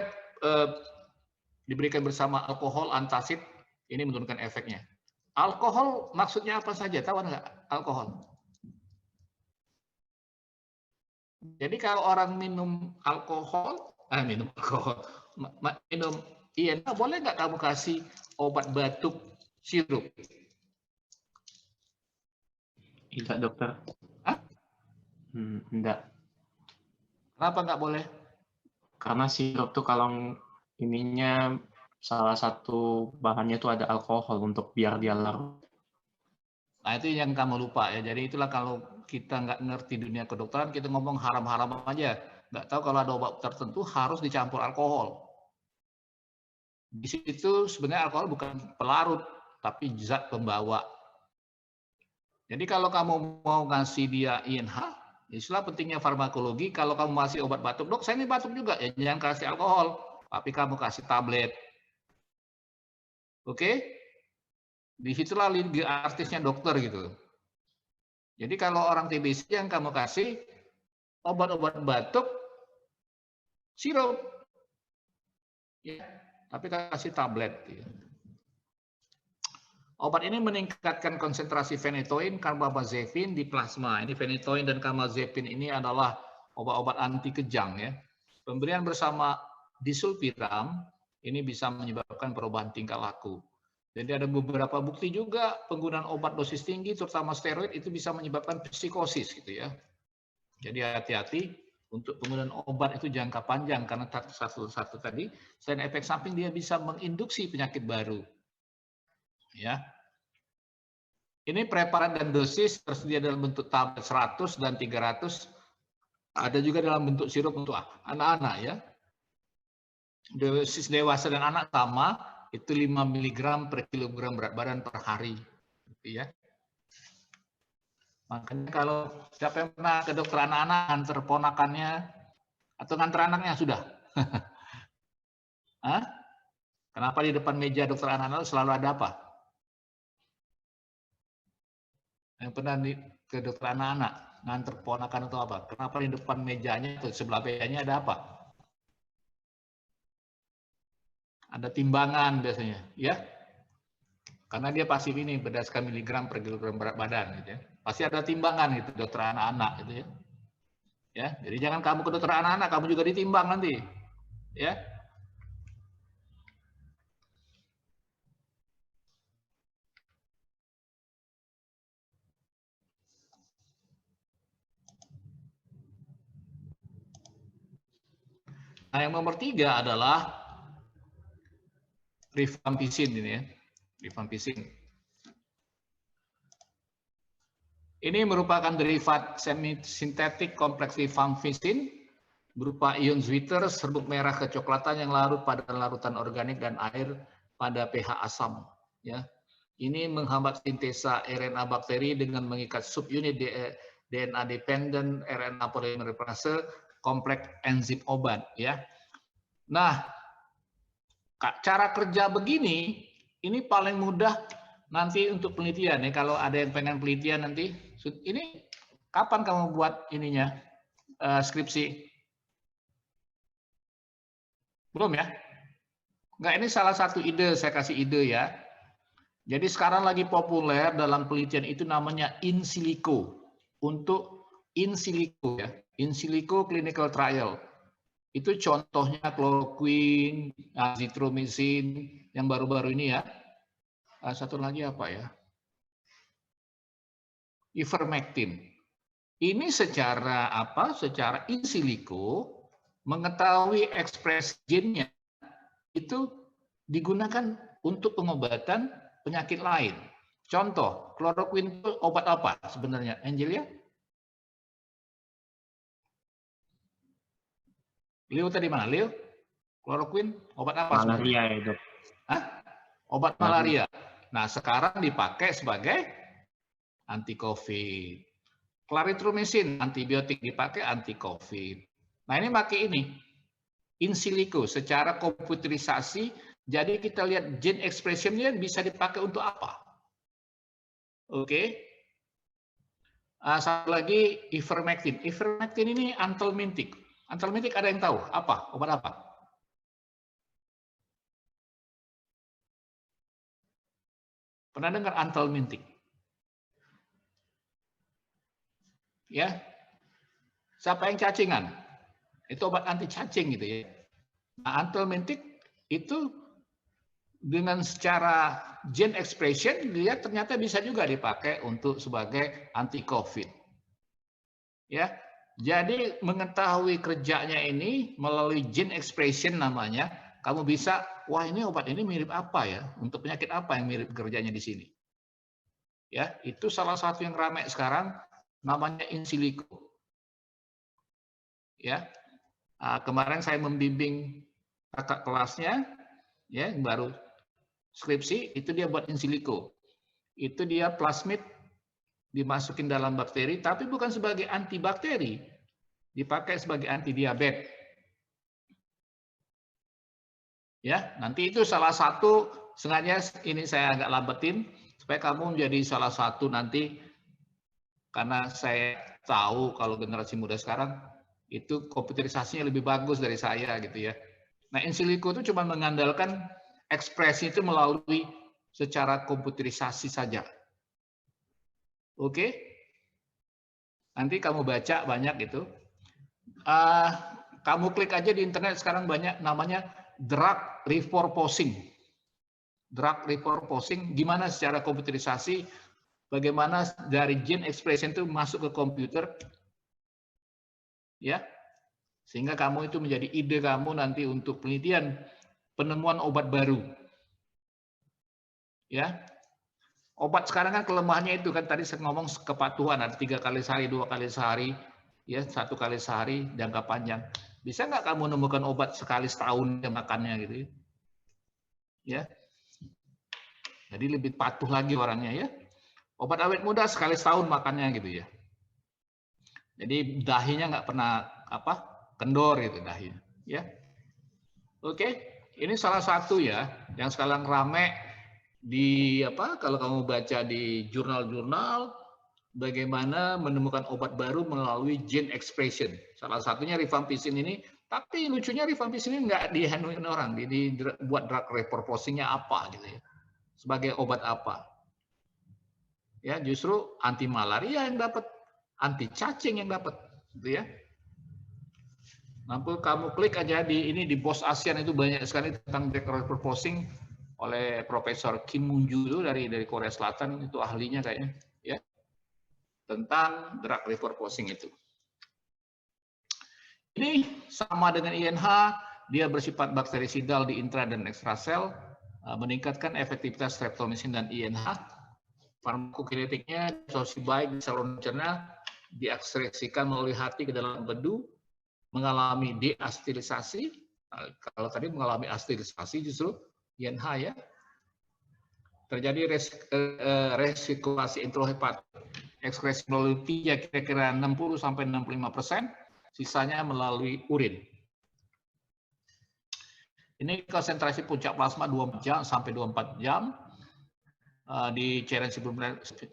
diberikan bersama alkohol, antacid, ini menurunkan efeknya. Alkohol maksudnya apa saja? Tahu nggak alkohol? Jadi kalau orang minum alkohol, minum INA, boleh nggak kamu kasih obat batuk sirup? Tidak, dokter. Hah? Enggak. Kenapa nggak boleh? Karena sirup tuh kalau ininya salah satu bahannya tuh ada alkohol untuk biar dia larut. Nah itu yang kamu lupa ya. Jadi itulah kalau kita nggak ngerti dunia kedokteran, kita ngomong haram-haram aja. Nggak tahu kalau ada obat tertentu harus dicampur alkohol. Di situ sebenarnya alkohol bukan pelarut, tapi zat pembawa. Jadi kalau kamu mau ngasih dia INH, istilah pentingnya farmakologi, kalau kamu masih obat batuk, dok saya ini batuk juga, ya jangan kasih alkohol, tapi kamu kasih tablet. Oke? Disitulah lini artisnya dokter gitu. Jadi kalau orang TBC yang kamu kasih obat-obat batuk, sirup, ya, tapi kasih tablet. Ya. Obat ini meningkatkan konsentrasi phenytoin, carbamazepin di plasma. Ini phenytoin dan carbamazepin ini adalah obat-obat anti kejang ya. Pemberian bersama disulfiram ini bisa menyebabkan perubahan tingkah laku. Jadi ada beberapa bukti juga penggunaan obat dosis tinggi, terutama steroid, itu bisa menyebabkan psikosis gitu ya. Jadi hati-hati untuk penggunaan obat itu jangka panjang karena satu tadi selain efek samping dia bisa menginduksi penyakit baru. Ya. Ini preparat dan dosis tersedia dalam bentuk tablet 100 dan 300. Ada juga dalam bentuk sirup untuk anak-anak ya. Dosis dewasa dan anak sama, itu 5 mg per kilogram berat badan per hari. Gitu ya. Makanya kalau siapa yang pernah ke dokter anak-anak, nganter ponakannya, atau nganter anaknya sudah. Hah? Kenapa di depan meja dokter anak-anak selalu ada apa? Yang pernah ke dokter anak-anak, nganter ponakan atau apa? Kenapa di depan mejanya atau sebelah mejanya ada apa? Ada timbangan biasanya, ya? Karena dia pasif ini berdasarkan miligram per kilogram berat badan, gitu ya. Pasti ada timbangan itu dokter anak-anak, gitu ya. Ya, jadi jangan kamu ke dokter anak-anak, kamu juga ditimbang nanti, ya. Nah, yang nomor 3 adalah rifampicin ini ya, rifampicin. Ini merupakan derivat semi-sintetik kompleks rifampicin berupa ion zwitter serbuk merah kecoklatan yang larut pada larutan organik dan air pada pH asam. Ya, ini menghambat sintesa RNA bakteri dengan mengikat subunit DNA dependent RNA polymerase kompleks enzim obat. Ya, nah cara kerja begini ini paling mudah nanti untuk penelitian ya. Kalau ada yang pengen penelitian nanti, ini kapan kamu buat ininya skripsi? Belum ya? Enggak, ini salah satu ide, saya kasih ide ya. Jadi sekarang lagi populer dalam penelitian itu namanya in silico. Untuk in silico ya, in silico clinical trial. Itu contohnya chloroquine, azithromycin yang baru-baru ini ya. Satu lagi apa ya? Ivermectin. Ini secara apa? Secara in silico mengetahui ekspresi gennya itu digunakan untuk pengobatan penyakit lain. Contoh, chloroquine itu obat apa sebenarnya, Angelia? Leo tadi mana, Leo? Chloroquine obat apa? Malaria ya, Dok. Hah? Obat malaria. Nah, sekarang dipakai sebagai anti-COVID. Clarithromycin, antibiotik dipakai anti-COVID. Nah, ini pakai ini. In silico, secara komputerisasi, jadi kita lihat gene expression-nya bisa dipakai untuk apa. Oke. Satu lagi, ivermectin. Ivermectin ini anthelmintic. Anthelmintic ada yang tahu? Apa? Obat apa? Pernah dengar anthelmintic? Ya. Siapa yang cacingan? Itu obat anti cacing gitu ya. Nah, anthelmintic itu dengan secara gene expression dia ternyata bisa juga dipakai untuk sebagai anti COVID. Ya. Jadi mengetahui kerjanya ini melalui gene expression namanya, kamu bisa, wah ini obat ini mirip apa ya? Untuk penyakit apa yang mirip kerjanya di sini? Ya, itu salah satu yang ramai sekarang namanya in silico. Ya. Kemarin saya membimbing kakak kelasnya, ya yang baru skripsi, itu dia buat in silico. Itu dia plasmid dimasukin dalam bakteri, tapi bukan sebagai antibakteri, dipakai sebagai anti diabetes. Ya, nanti itu salah satu, sengaja ini saya agak lambatin supaya kamu menjadi salah satu nanti, karena saya tahu kalau generasi muda sekarang itu komputerisasinya lebih bagus dari saya gitu ya. Nah, in silico itu cuma mengandalkan ekspresi itu melalui secara komputerisasi saja. Oke? Nanti kamu baca banyak itu. Kamu klik aja di internet sekarang banyak namanya drug repurposing. Drug repurposing gimana secara komputerisasi, bagaimana dari gene expression itu masuk ke komputer. Ya, sehingga kamu itu menjadi ide kamu nanti untuk penelitian penemuan obat baru. Ya, obat sekarang kan kelemahannya itu kan tadi saya ngomong kepatuhan, ada 3 kali sehari, 2 kali sehari, ya 1 kali sehari jangka panjang. Bisa nggak kamu nemukan obat sekali setahun yang makannya gitu? Ya, jadi lebih patuh lagi orangnya ya. Obat awet muda sekali setahun makannya gitu ya. Jadi dahinya nggak pernah kendor gitu dahinya, ya. Oke, ini salah satu ya yang sekarang rame di kalau kamu baca di jurnal-jurnal bagaimana menemukan obat baru melalui gene expression. Salah satunya rifampicin ini, tapi lucunya rifampicin ini nggak dihanuin orang, dibuat drug repurposingnya apa gitu ya. Sebagai obat apa? Ya, justru anti malaria yang dapat, anti cacing yang dapat, gitu ya. Nanti kamu klik aja di ini di BOS ASEAN itu banyak sekali tentang drug repurposing oleh Profesor Kim Moon-ju itu dari Korea Selatan, itu ahlinya kayaknya, ya, tentang drug repurposing itu. Ini sama dengan INH, dia bersifat bakterisidal di intra dan ekstrasel, meningkatkan efektivitas streptomycin dan INH. Farmakokinetiknya absorpsi baik di saluran cerna, diekskresikan melalui hati ke dalam empedu, mengalami deastilisasi. Kalau tadi mengalami astilisasi justru INH ya. Terjadi resirkulasi intrahepatik, ekskresi melalui pija kira-kira 60-65%, sisanya melalui urin. Ini konsentrasi puncak plasma 24 jam sampai 24 jam. Di cairan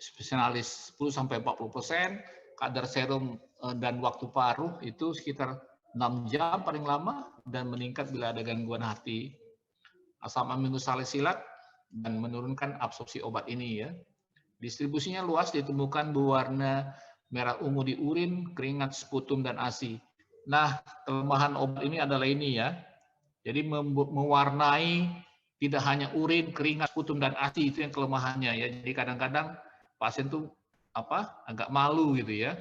spesialis 10-40%, kadar serum dan waktu paruh itu sekitar 6 jam paling lama, dan meningkat bila ada gangguan hati. Asam aminosalisilat dan menurunkan absorpsi obat ini ya. Distribusinya luas, ditemukan berwarna merah ungu di urin, keringat, sputum, dan ASI. Nah, kelemahan obat ini adalah ini ya. Jadi mewarnai tidak hanya urin, keringat, sputum, dan ASI, itu yang kelemahannya ya. Jadi kadang-kadang pasien tuh agak malu gitu ya.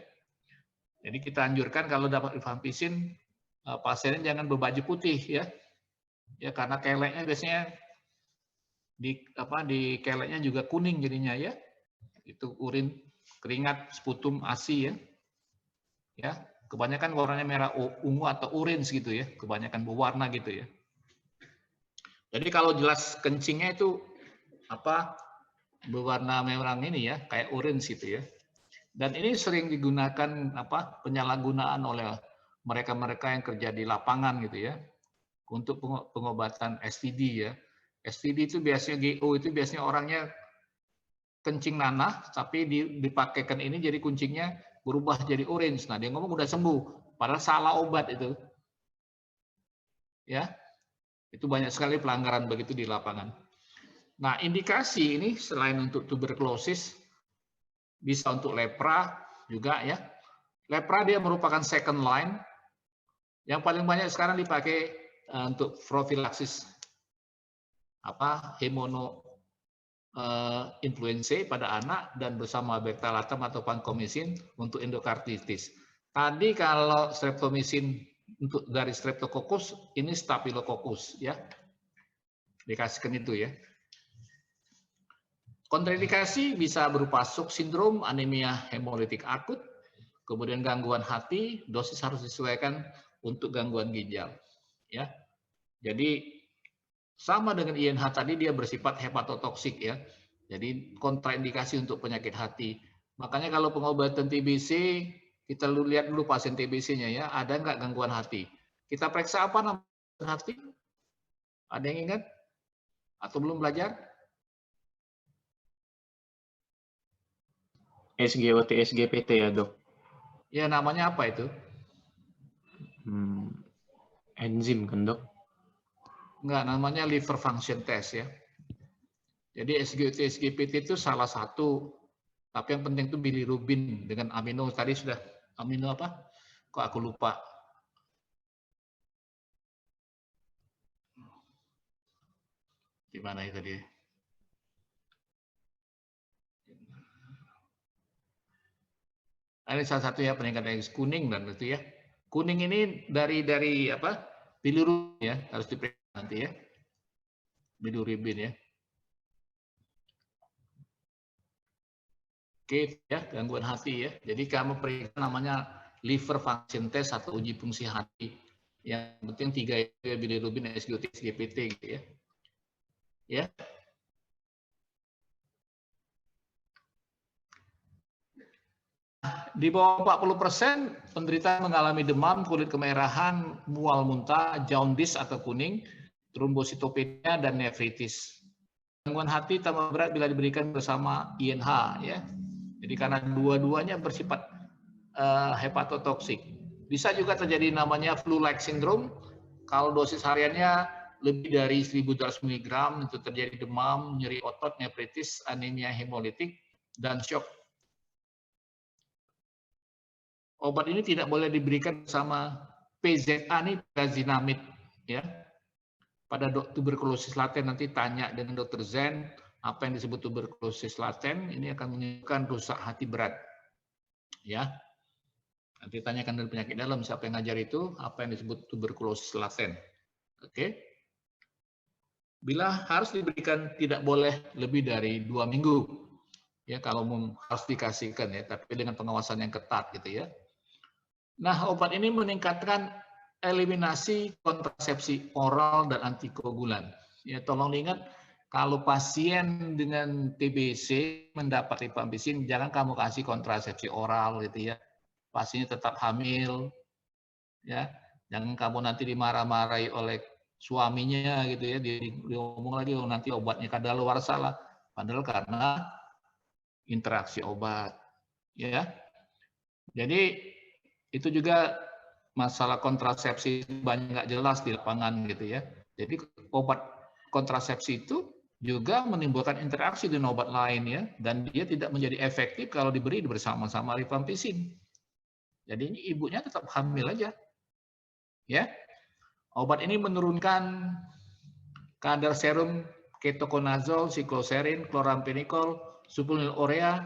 Jadi kita anjurkan kalau dapat rifampicin, pasiennya jangan berbaju putih ya. Ya karena keleknya biasanya di keleknya juga kuning jadinya ya. Itu urin, keringat, sputum, ASI ya. Ya, kebanyakan warnanya merah ungu atau orange gitu ya, kebanyakan berwarna gitu ya. Jadi kalau jelas kencingnya itu berwarna merah ini ya, kayak orange gitu ya. Dan ini sering digunakan penyalahgunaan oleh mereka-mereka yang kerja di lapangan gitu ya, untuk pengobatan STD ya. STD itu biasanya GO itu biasanya orangnya kencing nanah, tapi dipakaikan ini jadi kuncingnya berubah jadi orange. Nah dia ngomong udah sembuh, padahal salah obat itu. Ya, itu banyak sekali pelanggaran begitu di lapangan. Nah indikasi ini selain untuk tuberkulosis, bisa untuk lepra juga ya. Lepra dia merupakan second line. Yang paling banyak sekarang dipakai untuk profilaksis influenza pada anak, dan bersama beta-lactam atau vancomycin untuk endokarditis. Tadi kalau streptomycin untuk dari streptococcus, ini staphylococcus ya. Dikasihkan itu ya. Kontraindikasi bisa berupa shock syndrome, anemia hemolitik akut, kemudian gangguan hati, dosis harus disesuaikan untuk gangguan ginjal. Ya, jadi sama dengan INH tadi, dia bersifat hepatotoksik ya. Jadi kontraindikasi untuk penyakit hati. Makanya kalau pengobatan TBC, kita lihat dulu pasien TBC-nya ya, ada nggak gangguan hati. Kita periksa apa namanya hati? Ada yang ingat? Atau belum belajar? SGOT, SGPT ya dok? Ya namanya apa itu? Enzim kan dok? Enggak, namanya liver function test ya. Jadi SGOT, SGPT itu salah satu, tapi yang penting itu bilirubin dengan amino. Tadi sudah amino apa? Kok aku lupa. Gimana itu tadi? Ini salah satu ya, peningkatan kuning dan itu ya. Kuning ini dari bilirubin ya, harus diperiksa nanti ya. Bilirubin ya. Oke ya, gangguan hati ya. Jadi kamu periksa namanya liver function test atau uji fungsi hati. Yang penting 3 itu ya, bilirubin, SGOT, SGPT gitu ya. Ya. Di bawah 40% penderita mengalami demam, kulit kemerahan, mual muntah, jaundice atau kuning, trombositopenia, dan nefritis. Gangguan hati tambah berat bila diberikan bersama INH ya. Jadi karena dua-duanya bersifat hepatotoksik. Bisa juga terjadi namanya flu-like syndrome. Kalau dosis hariannya lebih dari 1.200 mg itu terjadi demam, nyeri otot, nefritis, anemia hemolitik, dan shock. Obat ini tidak boleh diberikan bersama PZA nih, prazinamid ya. Pada tuberkulosis laten nanti tanya dengan dokter Zen apa yang disebut tuberkulosis laten, ini akan menyebabkan rusak hati berat. Ya. Nanti tanyakan dari penyakit dalam siapa yang ngajar itu, apa yang disebut tuberkulosis laten. Oke. Bila harus diberikan tidak boleh lebih dari 2 minggu. Ya, kalau harus dikasihkan ya, tapi dengan pengawasan yang ketat gitu ya. Nah, obat ini meningkatkan eliminasi kontrasepsi oral dan antikoagulan. Ya, tolong ingat kalau pasien dengan TBC mendapat rifampicin, jangan kamu kasih kontrasepsi oral gitu ya. Pasiennya tetap hamil, ya. Jangan kamu nanti dimarah-marahi oleh suaminya gitu ya. Dia ngomong lagi, oh, nanti obatnya kadaluarsa lah. Padahal karena interaksi obat, ya. Jadi itu juga masalah kontrasepsi banyak nggak jelas di lapangan gitu ya. Jadi obat kontrasepsi itu juga menimbulkan interaksi dengan obat lain ya, dan dia tidak menjadi efektif kalau diberi bersama-sama rifampicin. Jadi ini ibunya tetap hamil aja, ya. Obat ini menurunkan kadar serum ketoconazole, sikloserin, kloramfenikol, sulfonylurea,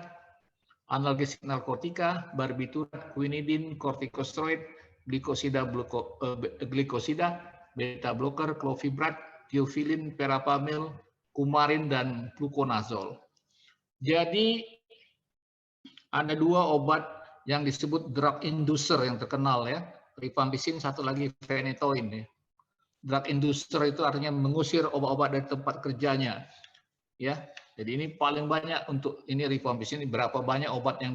analgesik narkotika, barbiturat, quinidin, kortikosteroid, glikosida, beta blocker, clofibrat, tiofilin, verapamil, kumarin, dan fluconazole. Jadi ada 2 obat yang disebut drug inducer yang terkenal ya, rifampicin, satu lagi phenytoin ya. Drug inducer itu artinya mengusir obat-obat dari tempat kerjanya. Ya, jadi ini paling banyak untuk ini rifampicin, berapa banyak obat yang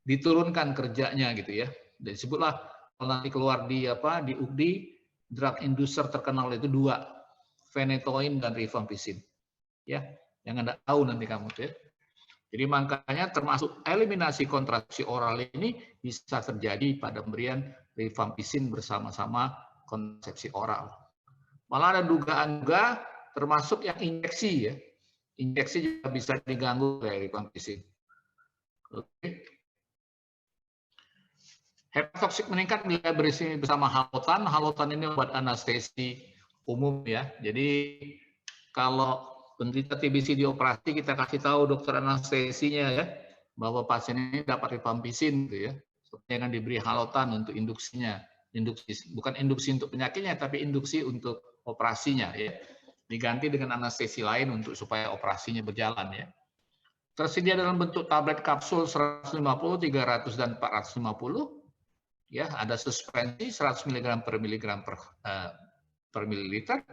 diturunkan kerjanya gitu ya. Dan disebutlah kalau nanti keluar di UGDI, drug inducer terkenal itu 2, phenytoin dan rifampicin. Ya, yang Anda tahu nanti kamu tuh ya. Jadi makanya termasuk eliminasi kontrasepsi oral ini bisa terjadi pada pemberian rifampicin bersama-sama kontrasepsi oral. Malah ada dugaan juga termasuk yang injeksi ya. Injeksi juga bisa diganggu oleh rifampicin. Oke. Hepatotoksik meningkat bila berisi bersama halotan. Halotan ini obat anestesi umum ya. Jadi kalau penderita TBC dioperasi, kita kasih tahu dokter anestesinya ya, bahwa pasien ini dapat rifampicin gitu ya. Jangan diberi halotan untuk induksinya. Induksi, bukan induksi untuk penyakitnya, tapi induksi untuk operasinya ya. Diganti dengan anestesi lain untuk supaya operasinya berjalan ya. Tersedia dalam bentuk tablet kapsul 150, 300 dan 450. Ya, ada suspensi 100 mg per miligram per mililiter.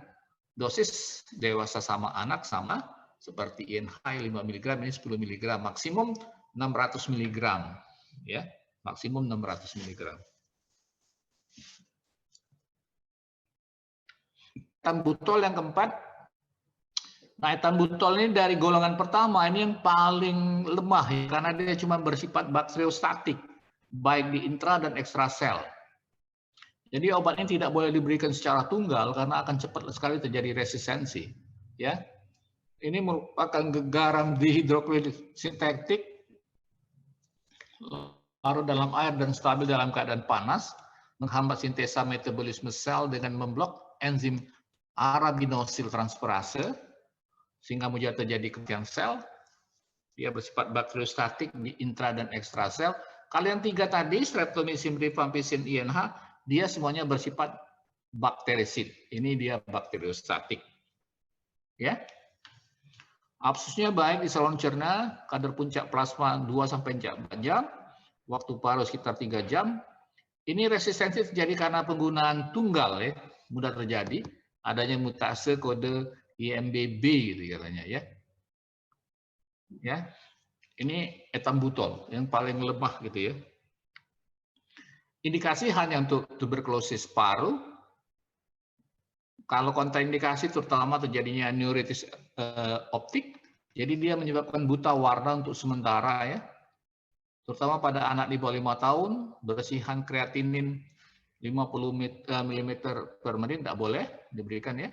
Dosis dewasa sama anak sama seperti INH 5 mg, ini 10 mg, maksimum 600 mg ya, maksimum 600 mg. Ethambutol yang keempat. Nah, ethambutol ini dari golongan pertama, ini yang paling lemah ya, karena dia cuma bersifat bakteriostatik, baik di intra dan ekstrasel. Jadi obat ini tidak boleh diberikan secara tunggal karena akan cepat sekali terjadi resistensi. Ya, ini merupakan garam dihidroklorid sintetik, larut dalam air dan stabil dalam keadaan panas, menghambat sintesa metabolisme sel dengan memblok enzim arabinosil transferase, sehingga mudah terjadi kematian sel. Dia bersifat bakteriostatik di intra dan ekstrasel. Kalian 3 tadi, streptomycin, rifampicin, INH, dia semuanya bersifat bakterisid. Ini dia bakteriostatik. Ya. Absusnya baik di saluran cerna, kadar puncak plasma 2-4 jam, waktu paru sekitar 3 jam. Ini resistensi terjadi karena penggunaan tunggal ya, mudah terjadi adanya mutase kode IMBB gitu katanya ya. Ya. Ini ethambutol yang paling lemah gitu ya. Indikasi hanya untuk tuberkulosis paru. Kalau kontraindikasi terutama terjadinya neuritis optik, jadi dia menyebabkan buta warna untuk sementara ya. Terutama pada anak di bawah 5 tahun, bersihan kreatinin 50 mm per menit tidak boleh diberikan ya.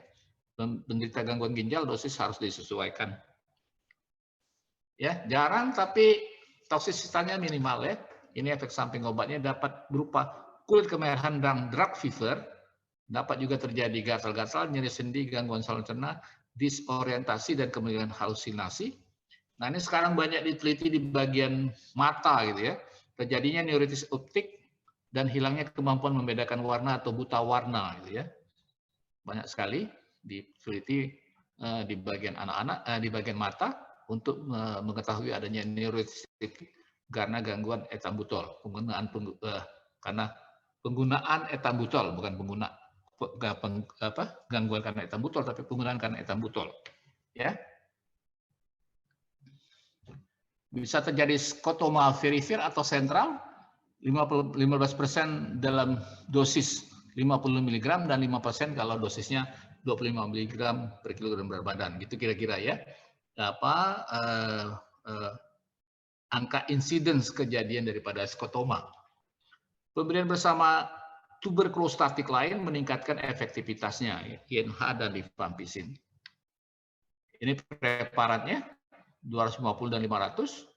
Penderita gangguan ginjal dosis harus disesuaikan. Ya, jarang tapi toksisitasnya minimal ya. Ini efek samping obatnya dapat berupa kulit kemerahan dan drug fever, dapat juga terjadi gatal-gatal, nyeri sendi, gangguan saluran cerna, disorientasi dan kemungkinan halusinasi. Nah, ini sekarang banyak diteliti di bagian mata gitu ya. Terjadinya neuritis optik dan hilangnya kemampuan membedakan warna atau buta warna gitu ya. banyak sekali diteliti di bagian anak-anak, di bagian mata untuk mengetahui adanya neurotoxicity karena gangguan etambutol, karena penggunaan etambutol, bukan gangguan karena etambutol, tapi penggunaan karena etambutol. Ya, bisa terjadi skotoma perifер atau sentral 15% dalam dosis 50 mg dan 5% kalau dosisnya 25 mg per kilogram berat badan. Gitu kira-kira ya. Angka insidence kejadian daripada skotoma. Pemberian bersama tuberkulostatik lain meningkatkan efektivitasnya, INH dan rifampicin. Ini preparatnya 250 dan 500.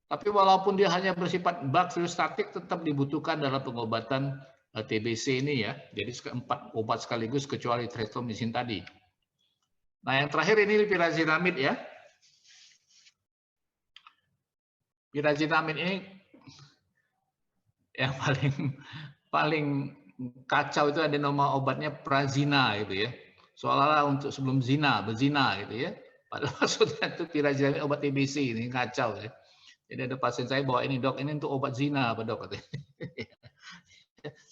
Tapi walaupun dia hanya bersifat bakteriostatik, tetap dibutuhkan dalam pengobatan TBC ini ya. Jadi 4 obat sekaligus kecuali streptomycin tadi. Nah yang terakhir ini pyrazinamid ya. Pyrazinamid ini yang paling kacau itu ada nama obatnya Prazina gitu ya. Seolah-olah untuk sebelum berzina gitu ya. Padahal maksudnya itu pyrazinamid obat TBC, ini kacau ya. Jadi ada pasien saya bawa ini, dok, ini untuk obat zina apa dok?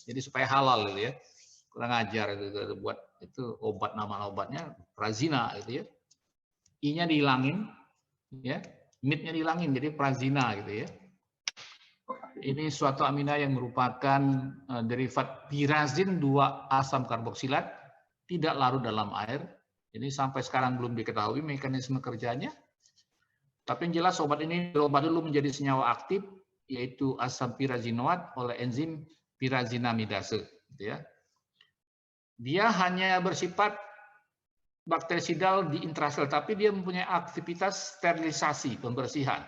Jadi supaya halal gitu ya. Kurang ajar itu buat itu obat, nama obatnya Prazina gitu ya. I-nya dihilangin ya, mid-nya dihilangin jadi Prazina gitu ya. Ini suatu amina yang merupakan derivat pirazin 2 asam karboksilat tidak larut dalam air. Ini sampai sekarang belum diketahui mekanisme kerjanya. Tapi yang jelas obat ini dirubah dulu menjadi senyawa aktif, yaitu asam pirazinoat oleh enzim pirazinamidase. Gitu ya. Dia hanya bersifat bakterisidal di intrasel, tapi dia mempunyai aktivitas sterilisasi, pembersihan.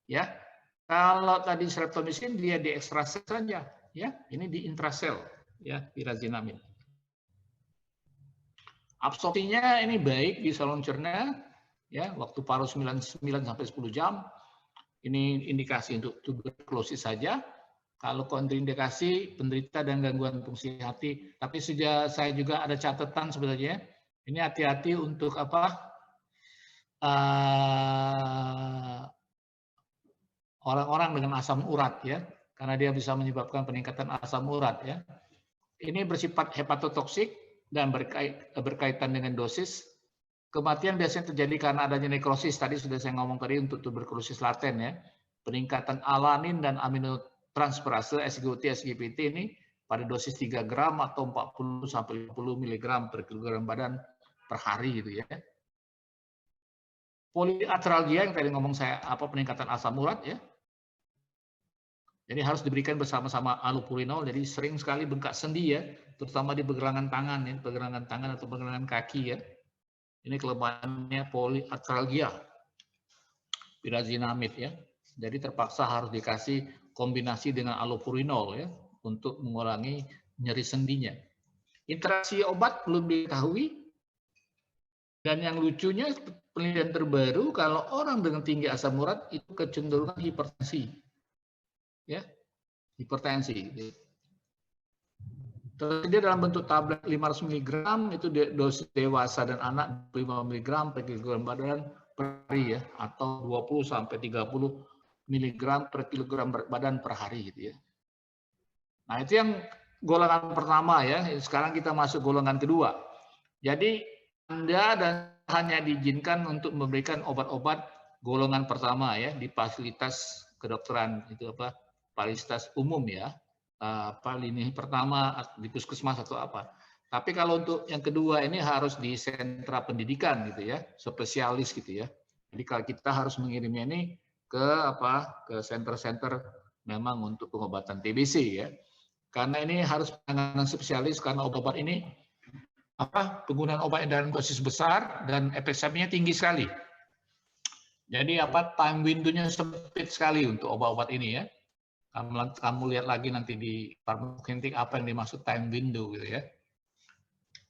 Ya, kalau tadi streptomycin dia di ekstrasel saja, ya, ini di intrasel, ya, pirazinamid. Absorpsinya ini baik di saluran cerna. Ya, waktu paru 9 sampai 10 jam. Ini indikasi untuk tuberkulosis saja. Kalau kontraindikasi penderita dan gangguan fungsi hati, tapi saya juga ada catatan sebenarnya. Ini hati-hati untuk orang-orang dengan asam urat ya, karena dia bisa menyebabkan peningkatan asam urat ya. Ini bersifat hepatotoksik dan berkaitan dengan dosis. Kematian biasanya terjadi karena adanya nekrosis. Tadi sudah saya ngomong tadi untuk tuberkulosis laten ya. Peningkatan alanin dan aminotransferase SGOT, SGPT ini pada dosis 3 gram atau 40 sampai 50 mg per kilogram badan per hari gitu ya. Poliatralgia yang tadi ngomong saya peningkatan asam urat ya. Jadi harus diberikan bersama-sama allopurinol. Jadi sering sekali bengkak sendi ya, terutama di pergelangan tangan ya, pergelangan tangan atau pergelangan kaki ya. Ini kelebihannya poliatralgia, pyrazinamid ya. Jadi terpaksa harus dikasih kombinasi dengan allopurinol ya untuk mengurangi nyeri sendinya. Interaksi obat belum diketahui. Dan yang lucunya penelitian terbaru kalau orang dengan tinggi asam urat itu kecenderungan hipertensi. Ya. Hipertensi. Tersedia dalam bentuk tablet 500 mg, itu dosis dewasa dan anak 5 mg per kilogram badan per hari ya, atau 20 sampai 30 mg per kilogram badan per hari gitu ya. Nah, itu yang golongan pertama ya. Sekarang kita masuk golongan kedua. Jadi Anda dan hanya diizinkan untuk memberikan obat-obat golongan pertama ya di fasilitas kedokteran itu fasilitas umum ya. Lini pertama di puskesmas atau apa. Tapi kalau untuk yang kedua ini harus di sentra pendidikan gitu ya, spesialis gitu ya. Jadi kalau kita harus mengirimnya ini ke center-center memang untuk pengobatan TBC ya. Karena ini harus penanganan spesialis karena obat-obat ini penggunaan obat dalam dosis besar dan efek sampingnya tinggi sekali. Jadi time window-nya sempit sekali untuk obat-obat ini ya. Kamu lihat lagi nanti di farmakokinetik apa yang dimaksud time window gitu ya.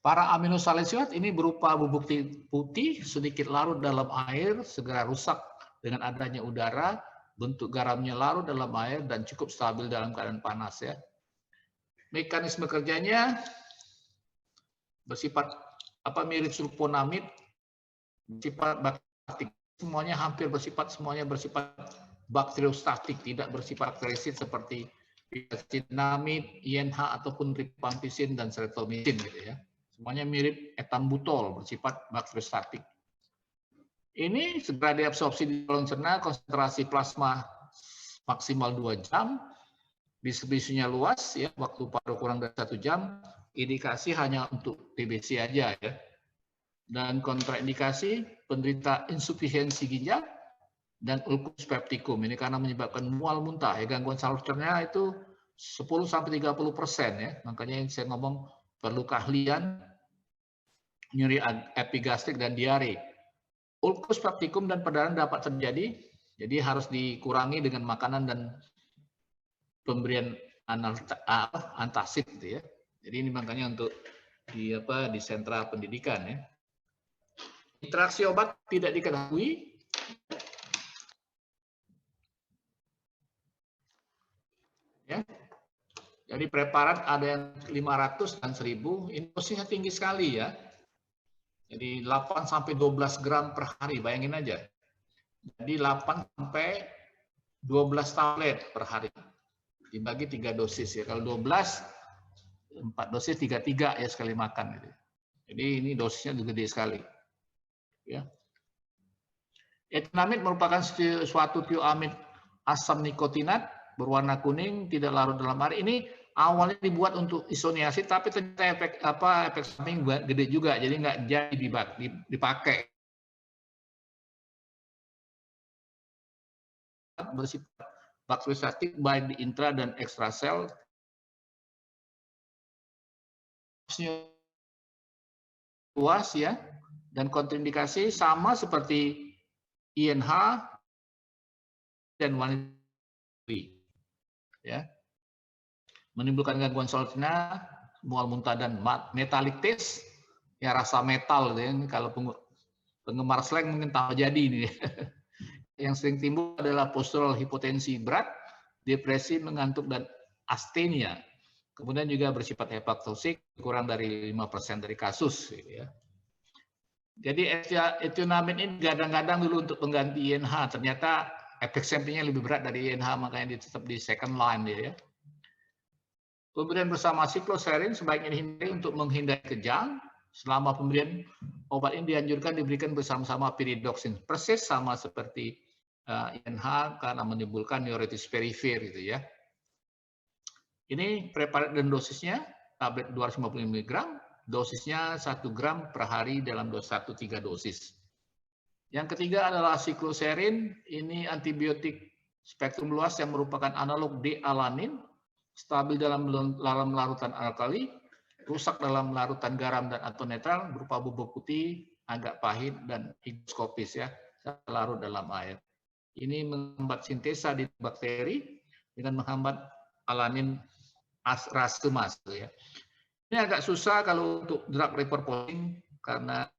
Para aminosalisilat ini berupa bubuk putih sedikit larut dalam air, segera rusak dengan adanya udara, bentuk garamnya larut dalam air dan cukup stabil dalam keadaan panas ya. Mekanisme kerjanya bersifat mirip sulfonamid, bersifat bakterik, semuanya bersifat bakteriostatik, tidak bersifat bakterisid seperti piacinamid, INH ataupun rifampicin dan streptomycin gitu ya. Semuanya mirip etambutol, bersifat bakteriostatik. Ini segera diabsorpsi di saluran cerna, konsentrasi plasma maksimal 2 jam, distribusinya luas ya, waktu paru kurang dari 1 jam, indikasi hanya untuk TBC aja ya. Dan kontraindikasi penderita insufisiensi ginjal dan ulkus peptikum. Ini karena menyebabkan mual muntah ya, gangguan saluran cerna itu 10-30% ya. Makanya yang saya ngomong perlu keahlian nyeri epigastrik dan diare. Ulkus peptikum dan perdarahan dapat terjadi, jadi harus dikurangi dengan makanan dan pemberian antasid gitu ya. Jadi ini makanya untuk di sentra pendidikan ya. Interaksi obat tidak diketahui. Ya. Jadi preparat ada yang 500 dan 1000, ini dosisnya tinggi sekali ya. Jadi 8 sampai 12 gram per hari, bayangin aja. Jadi 8 sampai 12 tablet per hari. Dibagi 3 dosis ya. Kalau 12, 4 dosis 3 ya sekali makan. Gitu. Jadi ini dosisnya juga gede sekali. Ya. Etunamid merupakan suatu tioamid asam nikotinat berwarna kuning, tidak larut dalam air. Ini awalnya dibuat untuk isoniazid, tapi ternyata efek samping gede juga, jadi nggak jadi dipakai. Bersifat bakteriostatik baik di intra dan ekstrasel. Luas ya, dan kontraindikasi sama seperti INH dan wanita ya, menimbulkan gangguan saluran cerna, mual muntah dan metallic taste, ya rasa metal ya. Kalau penggemar slang mungkin tahu jadi ini. Yang sering timbul adalah postural hipotensi berat, depresi, mengantuk dan astenia. Kemudian juga bersifat hepatotoksik, kurang dari 5% dari kasus gitu ya. Jadi etunamid ini kadang-kadang dulu untuk pengganti INH, ternyata efek sampingnya lebih berat dari INH, makanya tetap di second line ya. Pemberian bersama sikloserin sebaiknya dihindari untuk menghindari kejang. Selama pemberian obat ini dianjurkan diberikan bersama-sama piridoksin, persis sama seperti INH karena menimbulkan neuritis perifer gitu ya. Ini preparat dan dosisnya, tablet 250 mg, dosisnya 1 gram per hari dalam dosis 1-3 dosis. Yang ketiga adalah sikloserin, ini antibiotik spektrum luas yang merupakan analog D-alanin, stabil dalam larutan alkali, rusak dalam larutan garam dan atau netral, berupa bubuk putih, agak pahit, dan higroskopis ya, larut dalam air. Ini menghambat sintesa di bakteri dengan menghambat alanin racemase ya. Ini agak susah kalau untuk drug repurposing karena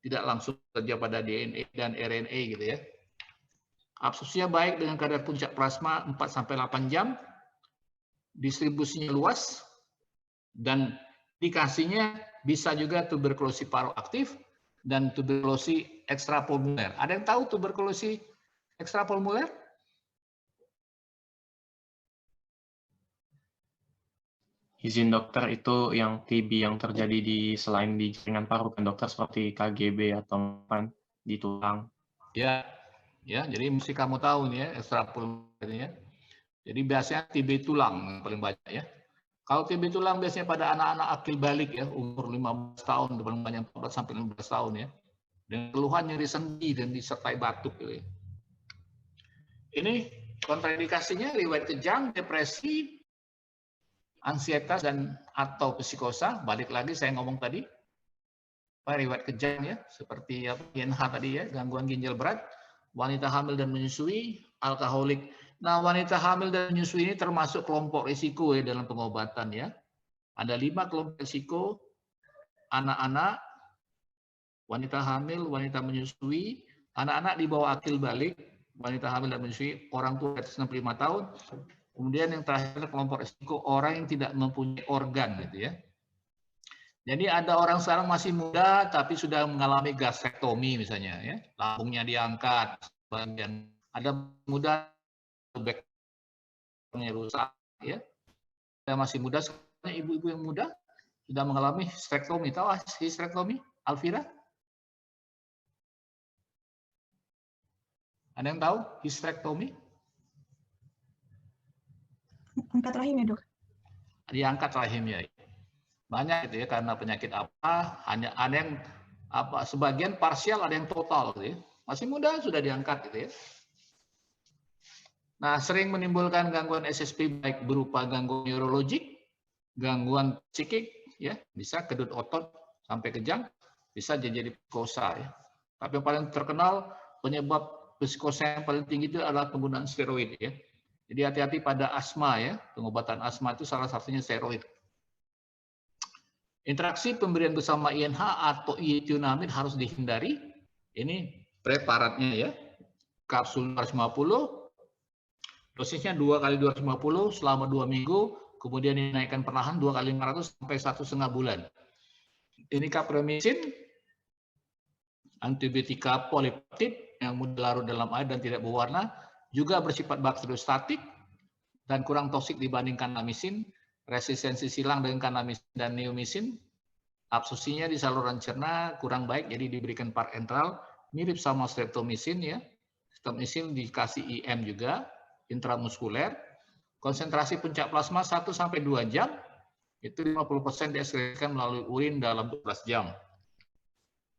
tidak langsung kerja pada DNA dan RNA gitu ya. Absorpsinya baik dengan kadar puncak plasma 4-8 jam, distribusinya luas, dan indikasinya bisa juga tuberkulosis paru aktif dan tuberkulosis ekstrapulmoner. Ada yang tahu tuberkulosis ekstrapulmoner? Izin dokter, itu yang TB yang terjadi selain di jaringan paru kan dokter, seperti KGB atau kan di tulang. Ya, jadi mesti kamu tahu nih ya ekstrapulmoner ya. Jadi biasanya TB tulang yang paling banyak ya. Kalau TB tulang biasanya pada anak-anak akil balik ya, umur 15 tahun, paling banyak 14 sampai 15 tahun ya. Dengan keluhan nyeri sendi dan disertai batuk gitu ya. Ini kontraindikasinya riwayat kejang, depresi, ansietas dan atau psikosa. Balik lagi saya ngomong tadi, riwayat kejang ya, seperti INH tadi ya, gangguan ginjal berat, wanita hamil dan menyusui, alkoholik. Nah, wanita hamil dan menyusui ini termasuk kelompok risiko ya dalam pengobatan ya. Ada 5 kelompok risiko: anak-anak, wanita hamil, wanita menyusui, anak-anak di bawah akil balik, wanita hamil dan menyusui, orang tua di atas 65 tahun. Kemudian yang terakhir kelompok risiko orang yang tidak mempunyai organ gitu ya. Jadi ada orang sekarang masih muda tapi sudah mengalami gastrektomi misalnya, ya, lambungnya diangkat, bagian ada muda backnya rusak, ya, ada masih muda, ibu-ibu yang muda sudah mengalami hysterektomi. Tahu hysterektomi, Alvira? Ada yang tahu hysterektomi? Angkat rahim ya, Dok? Diangkat rahimnya. Banyak gitu ya, karena penyakit apa, hanya ada yang apa sebagian parsial, ada yang total gitu ya. Masih muda sudah diangkat gitu ya. Nah, sering menimbulkan gangguan SSP baik berupa gangguan neurologik, gangguan psikik ya, bisa kedut otot sampai kejang, bisa jadi psikosa ya. Tapi yang paling terkenal penyebab psikosa yang paling tinggi itu adalah penggunaan steroid ya. Jadi hati-hati pada asma ya, pengobatan asma itu salah satunya steroid. Interaksi pemberian bersama INH atau ethionamid harus dihindari. Ini preparatnya ya. Kapsul 250, dosisnya 2 kali 250 selama 2 minggu, kemudian dinaikkan perlahan 2 kali 500 sampai 1,5 bulan. Ini kapromycin, antibiotika polipeptid yang mudah larut dalam air dan tidak berwarna, juga bersifat bakteriostatik dan kurang toksik dibandingkan kanamisin. Resistensi silang dengan kanamisin dan neomycin, absorpsinya di saluran cerna kurang baik, jadi diberikan parenteral, mirip sama streptomycin ya. Streptomycin dikasih IM juga, intramuskuler. Konsentrasi puncak plasma 1-2 jam, itu 50% dieskresikan melalui urin dalam 12 jam.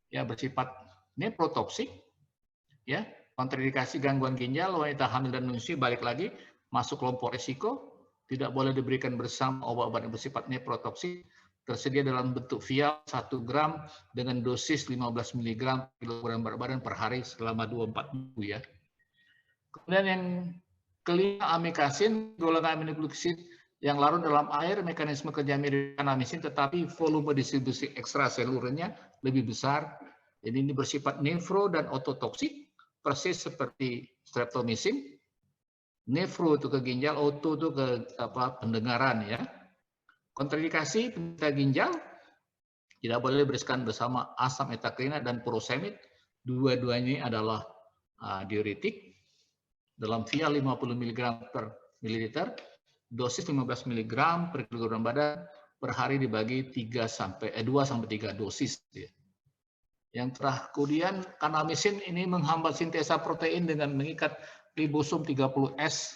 Ya, bersifat nephrotoksik, ya, kontraindikasi gangguan ginjal, wanita hamil dan menyusui, balik lagi, masuk kelompok risiko, tidak boleh diberikan bersama obat-obat yang bersifat nephrotoksik, tersedia dalam bentuk vial 1 gram dengan dosis 15 mg kilogram berat badan per hari selama 2-4 minggu ya. Kemudian yang kelima, amikasin, golongan aminogliksid yang larut dalam air, mekanisme kerja mirip kanamisin, tetapi volume distribusi ekstraselulurnya lebih besar. Jadi ini bersifat nefro dan ototoksik, persis seperti streptomycin. Nefro itu ke ginjal, oto itu ke pendengaran ya. Kontraindikasi penderita ginjal tidak boleh diberikan bersama asam etakrina dan furosemid. Dua-duanya adalah diuretik dalam vial 50 mg per mililiter, dosis 15 mg per kilogram badan per hari dibagi 2 sampai 3 dosis. Yang terakhir, kemudian kanamisin ini menghambat sintesa protein dengan mengikat ribosom 30S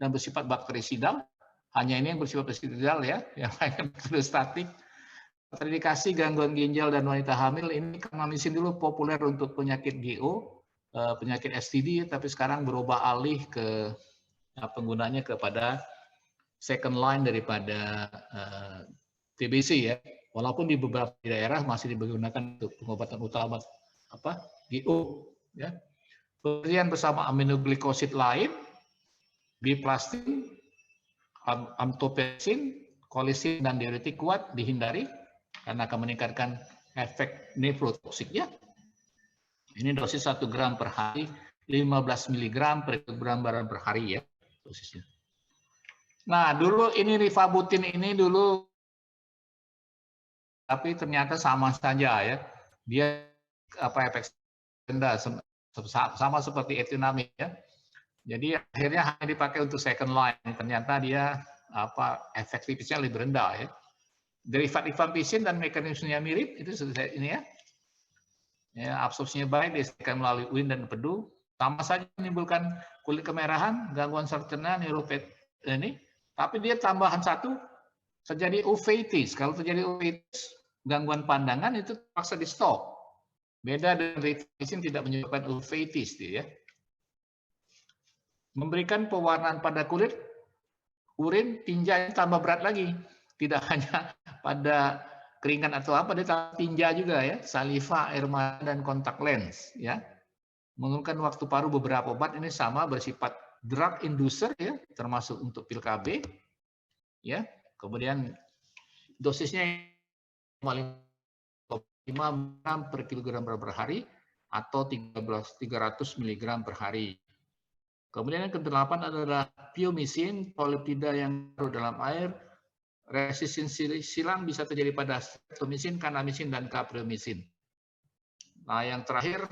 dan bersifat bakterisidal. Hanya ini yang bersifat bakterisidal ya, yang lain statik. Terindikasi gangguan ginjal dan wanita hamil, ini kanamisin dulu populer untuk penyakit GO, penyakit STD, tapi sekarang berubah alih ke penggunanya kepada second line daripada TBC ya. Walaupun di beberapa daerah masih digunakan untuk pengobatan utama GO ya. Pemberian bersama aminoglikosid lain, biplastin, amtopensin, kolisin dan diuretik kuat dihindari karena akan meningkatkan efek nefrotoksiknya. Ini dosis 1 gram per hari, 15 mg per kilogram badan per hari ya dosisnya. Nah, dulu ini rifabutin ini dulu, tapi ternyata sama saja ya. Dia efek rendah sama seperti ethionamid ya. Jadi akhirnya hanya dipakai untuk second line. Ternyata dia efektivitasnya lebih rendah ya. Derivat rifampicin dan mekanismenya mirip, itu ini ya. Ya, absorpsinya baik, dihasilkan melalui urin dan empedu. Sama saja menimbulkan kulit kemerahan, gangguan saraf cerna, neuropet ini. Tapi dia tambahan satu, terjadi uveitis. Kalau terjadi uveitis, gangguan pandangan itu terpaksa di stop. Beda dengan rifampicin tidak menyebabkan uveitis ya. Memberikan pewarnaan pada kulit, urin, tinja tambah berat lagi. Tidak hanya pada keringat atau apa, dia tambah tinja juga ya, saliva, air mata dan kontak lens ya. Menurunkan waktu paruh beberapa obat ini sama bersifat drug inducer ya, termasuk untuk pil KB ya. Kemudian dosisnya 5 gram per kilogram per hari atau 300 mg per hari. Kemudian yang ke-8 adalah piomycin, polipida yang larut dalam air, Resistensi silang bisa terjadi pada streptomisin, kanamisin, dan kapriomisin. Nah, yang terakhir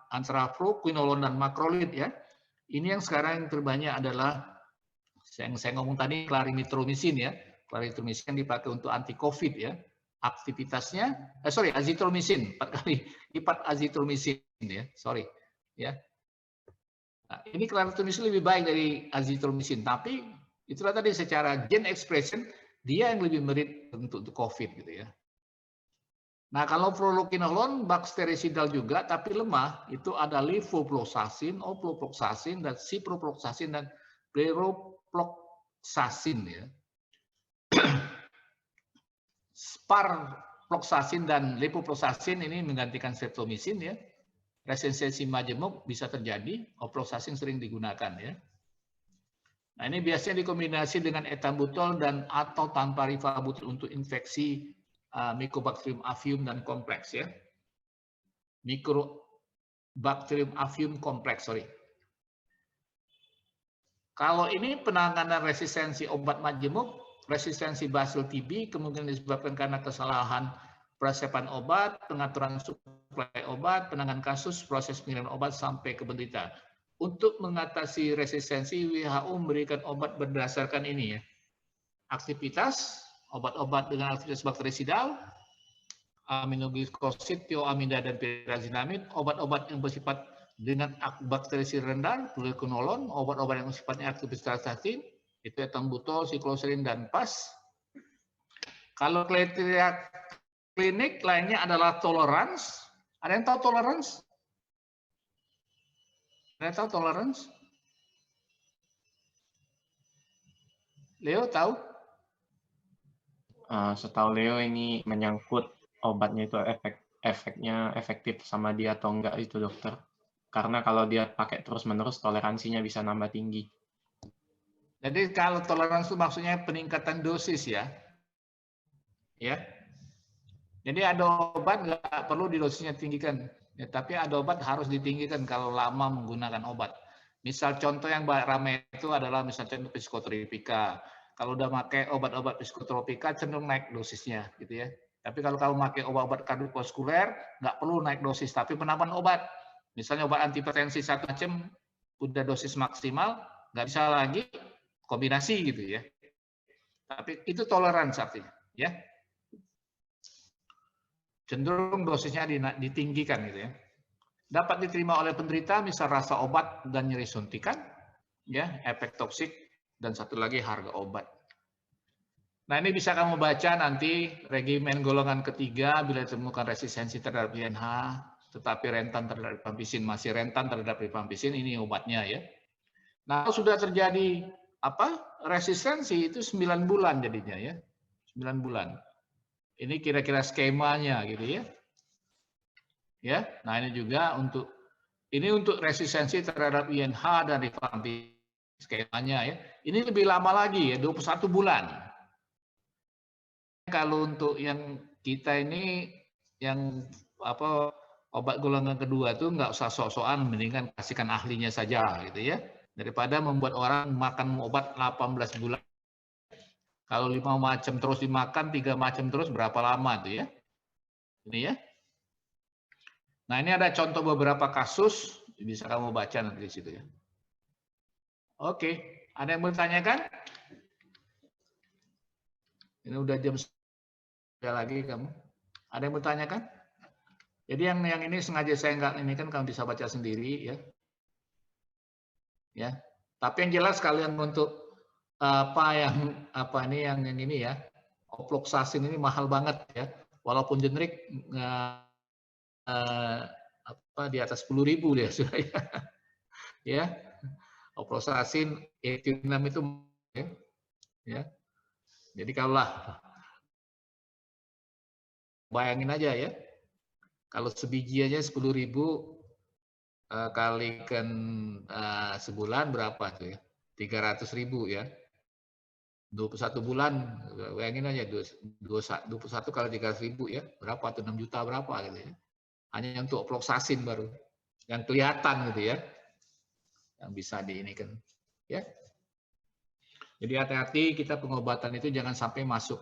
antara fluoroquinolone dan makrolid ya. Ini yang sekarang yang terbanyak adalah yang saya ngomong tadi clarithromycin ya. Clarithromycin dipakai untuk anti COVID ya. Aktivitasnya azithromycin 4 kali lipat azithromycin ya. Sorry ya. Nah, ini clarithromycin lebih baik dari azithromycin, tapi itulah tadi secara gene expression dia yang lebih merit untuk COVID gitu ya. Nah, kalau fluoroquinolone baktericidal juga tapi lemah, itu ada levofloxacin, ofloxacin, dan ciprofloxacin dan plerofloxacin ya. Sparfloxacin dan levofloxacin ini menggantikan streptomycin ya. Resistensi majemuk bisa terjadi, ofloxacin sering digunakan ya. Nah, ini biasanya dikombinasi dengan ethambutol dan atau tanpa rifabutil untuk infeksi Mycobacterium avium dan kompleks ya. Mycobacterium avium kompleks, sorry. Kalau ini penanganan resistensi obat majemuk, resistensi Bacillus TB kemungkinan disebabkan karena kesalahan persiapan obat, pengaturan suplai obat, penanganan kasus, proses pengiriman obat sampai ke penderita. Untuk mengatasi resistensi, WHO memberikan obat berdasarkan ini ya. Aktivitas, obat-obat dengan aktivitas bakterisidal, aminoglycosid, thioamida, dan pyrazinamid, obat-obat yang bersifat dengan bakterisid rendah, fluoroquinolone, obat-obat yang sifatnya aktivitas statin, itu ethambutol, sikloserin, dan PAS. Kalau kriteria klinik lainnya adalah tolerance. Ada yang tahu tolerance? Ada yang tahu tolerance? Leo tahu? Setahu Leo ini menyangkut obatnya itu efeknya efektif sama dia atau enggak itu dokter. Karena kalau dia pakai terus-menerus toleransinya bisa nambah tinggi. Jadi kalau toleransi itu maksudnya peningkatan dosis ya. Ya. Jadi ada obat nggak perlu di dosisnya tinggikan. Ya, tapi ada obat harus ditinggikan kalau lama menggunakan obat. Misal contoh yang ramai itu adalah misalnya psikotropika. Kalau udah pakai obat-obat psikotropika cenderung naik dosisnya gitu ya. Tapi kalau kamu pakai obat-obat kardiovaskuler nggak perlu naik dosis, tapi penambahan obat. Misalnya obat antihipertensi satu macam udah dosis maksimal, nggak bisa lagi kombinasi gitu ya. Tapi itu toleransi artinya ya. Cenderung dosisnya ditinggikan gitu ya. Dapat diterima oleh penderita misal rasa obat dan nyeri suntikan, ya, efek toksik, dan satu lagi harga obat. Nah, ini bisa kamu baca nanti regimen golongan ketiga bila ditemukan resistensi terhadap INH, tetapi rentan terhadap rifampicin, masih rentan terhadap rifampicin, ini obatnya ya. Nah, kalau sudah terjadi resistensi itu 9 bulan jadinya ya. 9 bulan. Ini kira-kira skemanya gitu ya. Ya, nah ini juga untuk resistensi terhadap INH dan rifampicin skemanya ya. Ini lebih lama lagi ya, 21 bulan. Kalau untuk yang kita ini yang obat golongan kedua tuh nggak usah sok-sokan, mendingan kasihkan ahlinya saja gitu ya. Daripada membuat orang makan obat 18 bulan. Kalau 5 macam terus dimakan, 3 macam terus berapa lama tuh ya? Ini ya. Nah, ini ada contoh beberapa kasus, bisa kamu baca nanti di situ ya. Oke, ada yang bertanyakan? Ini udah jam lagi kamu. Ada yang bertanyakan? Jadi yang ini sengaja saya nggak ini kan kamu bisa baca sendiri ya. Ya. Tapi yang jelas kalian untuk yang ini ya, ofloxacin ini mahal banget ya, walaupun generik di atas 10.000 dia sudah ya. Ofloxacin etinam itu ya. Jadi kalaulah bayangin aja ya, kalau sebiji aja 10.000 kalikan sebulan berapa tuh ya? 300.000 ya. 21 bulan, bayangin aja 21 kali 300.000 ya, berapa tuh 6 juta berapa gitu ya. Hanya untuk ofloxacin baru yang kelihatan gitu ya, yang bisa diinikan ya. Jadi hati-hati kita pengobatan itu jangan sampai masuk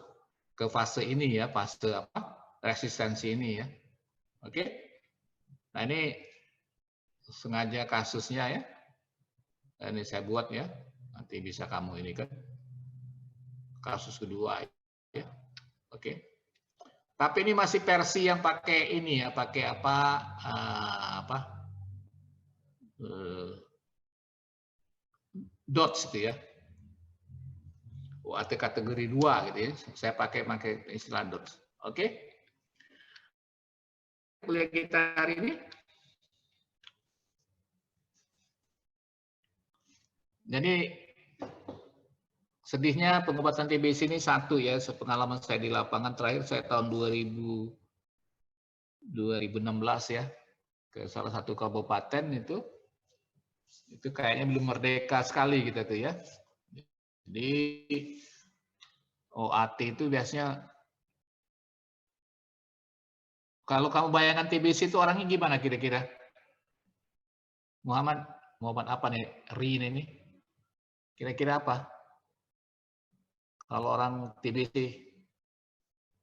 ke fase ini ya, fase apa? Resistensi ini ya. Oke. Nah, ini sengaja kasusnya ya. Ini saya buat ya. Nanti bisa kamu ini kan. Kasus kedua ya. Oke. Tapi ini masih versi yang pakai ini ya, pakai apa? Dots gitu ya. UAT kategori 2 gitu ya. Saya pakai istilah dots. Oke. Kuliah kita hari ini. Jadi sedihnya pengobatan TBC ini satu ya, sepengalaman saya di lapangan terakhir saya tahun 2016 ya, ke salah satu kabupaten itu kayaknya belum merdeka sekali kita tuh ya. Jadi OAT itu biasanya, kalau kamu bayangkan TBC itu orangnya gimana kira-kira? Muhammad apa nih? Rin ini? Kira-kira apa? Kalau orang TBC,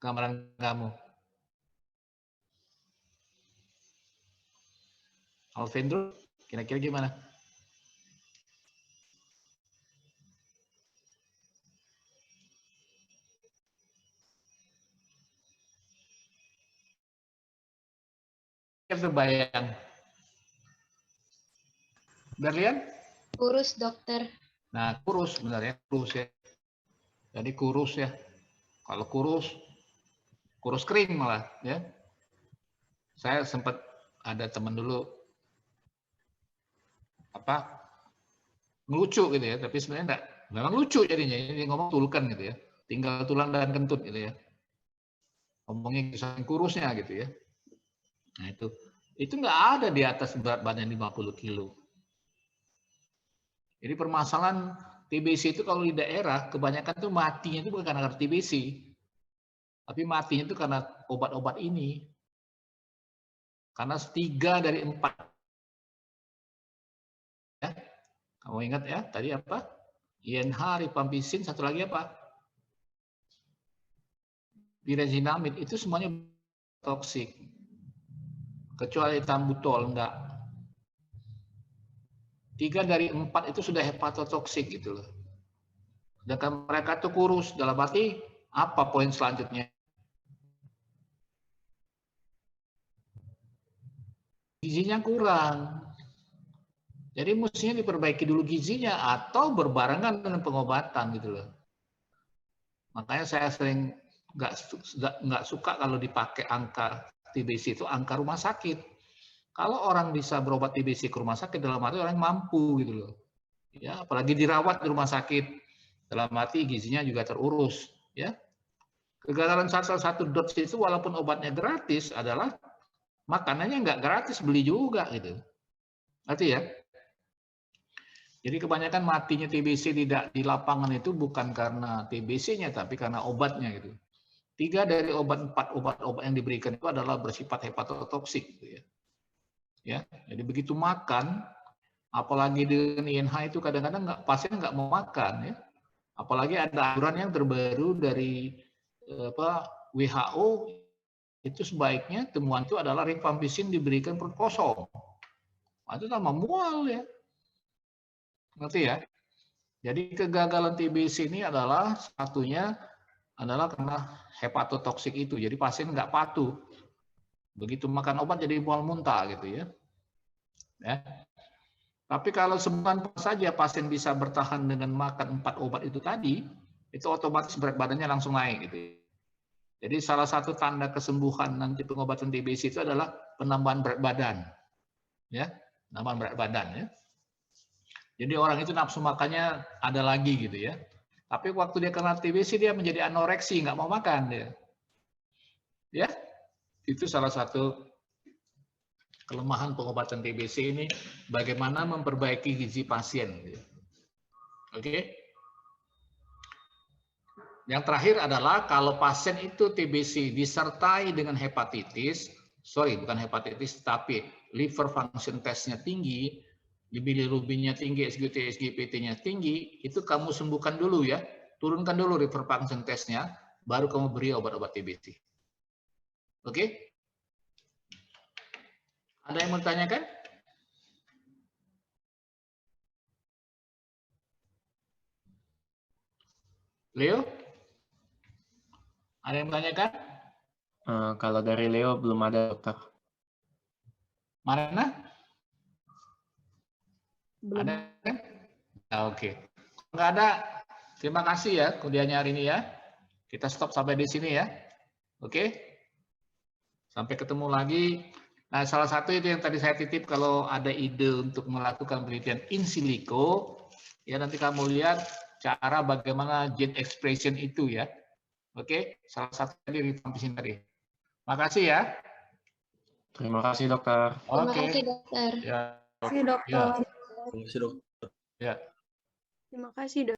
gambaran kamu? Alvendro, kira-kira gimana? Terbayang. Berlian? Kurus, dokter. Nah, kurus benar ya, kurus ya. Jadi kurus ya. Kalau kurus kering malah ya. Saya sempat ada teman dulu ngelucu gitu ya, tapi sebenarnya enggak. Memang lucu jadinya, ini ngomong tulkan gitu ya. Tinggal tulang dan kentut gitu ya. Ngomongnya saking kurusnya gitu ya. Nah, itu nggak ada di atas berat badan 50 kilo. Jadi permasalahan TBC itu kalau di daerah kebanyakan tuh matinya itu bukan karena TBC, tapi matinya itu karena obat-obat ini. Karena 3 dari 4. Ya, kamu ingat ya tadi apa? INH, rifampicin, satu lagi apa? Pirazinamid, itu semuanya toksik. Kecuali tambutol enggak. 3 dari 4 itu sudah hepatotoksik gitu loh. Sedangkan mereka tuh kurus, dalam arti apa poin selanjutnya? Gizinya kurang. Jadi mestinya diperbaiki dulu gizinya atau berbarengan dengan pengobatan gitu loh. Makanya saya sering nggak suka kalau dipakai angka TBC itu angka rumah sakit. Kalau orang bisa berobat TBC ke rumah sakit dalam arti orang mampu gitu loh. Ya, apalagi dirawat di rumah sakit dalam arti gizinya juga terurus. Ya, kegagalan salah satu dots itu walaupun obatnya gratis adalah makanannya nggak gratis, beli juga gitu. Arti ya. Jadi kebanyakan matinya TBC tidak di lapangan itu bukan karena TBC-nya tapi karena obatnya gitu. 3 dari 4 obat yang diberikan itu adalah bersifat hepatotoksik gitu ya. Ya, jadi begitu makan, apalagi dengan INH itu kadang-kadang pasien nggak mau makan ya. Apalagi ada aturan yang terbaru dari WHO, itu sebaiknya temuan itu adalah rifampicin diberikan perut kosong. Nah, itu sama mual ya. Ngerti ya? Jadi kegagalan TBC ini adalah satunya adalah karena hepatotoksik itu. Jadi pasien nggak patuh. Begitu makan obat jadi mual muntah gitu ya. Ya. Tapi kalau sebulan saja pasien bisa bertahan dengan makan 4 obat itu tadi, itu otomatis berat badannya langsung naik gitu. Jadi salah satu tanda kesembuhan nanti pengobatan TBC itu adalah penambahan berat badan. Ya, penambahan berat badan ya. Jadi orang itu nafsu makannya ada lagi gitu ya. Tapi waktu dia kena TBC dia menjadi anoreksi, nggak mau makan dia. Ya, itu salah satu kelemahan pengobatan TBC ini, bagaimana memperbaiki gizi pasien. Oke. Yang terakhir adalah kalau pasien itu TBC disertai dengan hepatitis, bukan hepatitis, tapi liver function testnya tinggi, di bilirubinnya tinggi, SGT, SGPT-nya tinggi, itu kamu sembuhkan dulu ya. Turunkan dulu liver function test-nya, baru kamu beri obat-obat TBC. Oke? Ada yang mau tanyakan? Leo? Ada yang menanyakan? Kalau dari Leo belum ada, dokter. Mana? Belum. Ada kan? Nah, oke. Nggak ada. Terima kasih ya kuliahnya hari ini ya. Kita stop sampai di sini ya. Oke? Sampai ketemu lagi. Nah, salah satu itu yang tadi saya titip, kalau ada ide untuk melakukan penelitian in silico, ya nanti kamu lihat cara bagaimana gene expression itu ya. Oke? Salah satu dari revamping tadi. Makasih ya. Terima kasih, dokter. Terima Oke. kasih, dokter. Ya. Terima kasih, dokter. Ya. Terima kasih, Dok. Ya. Terima kasih, Dok.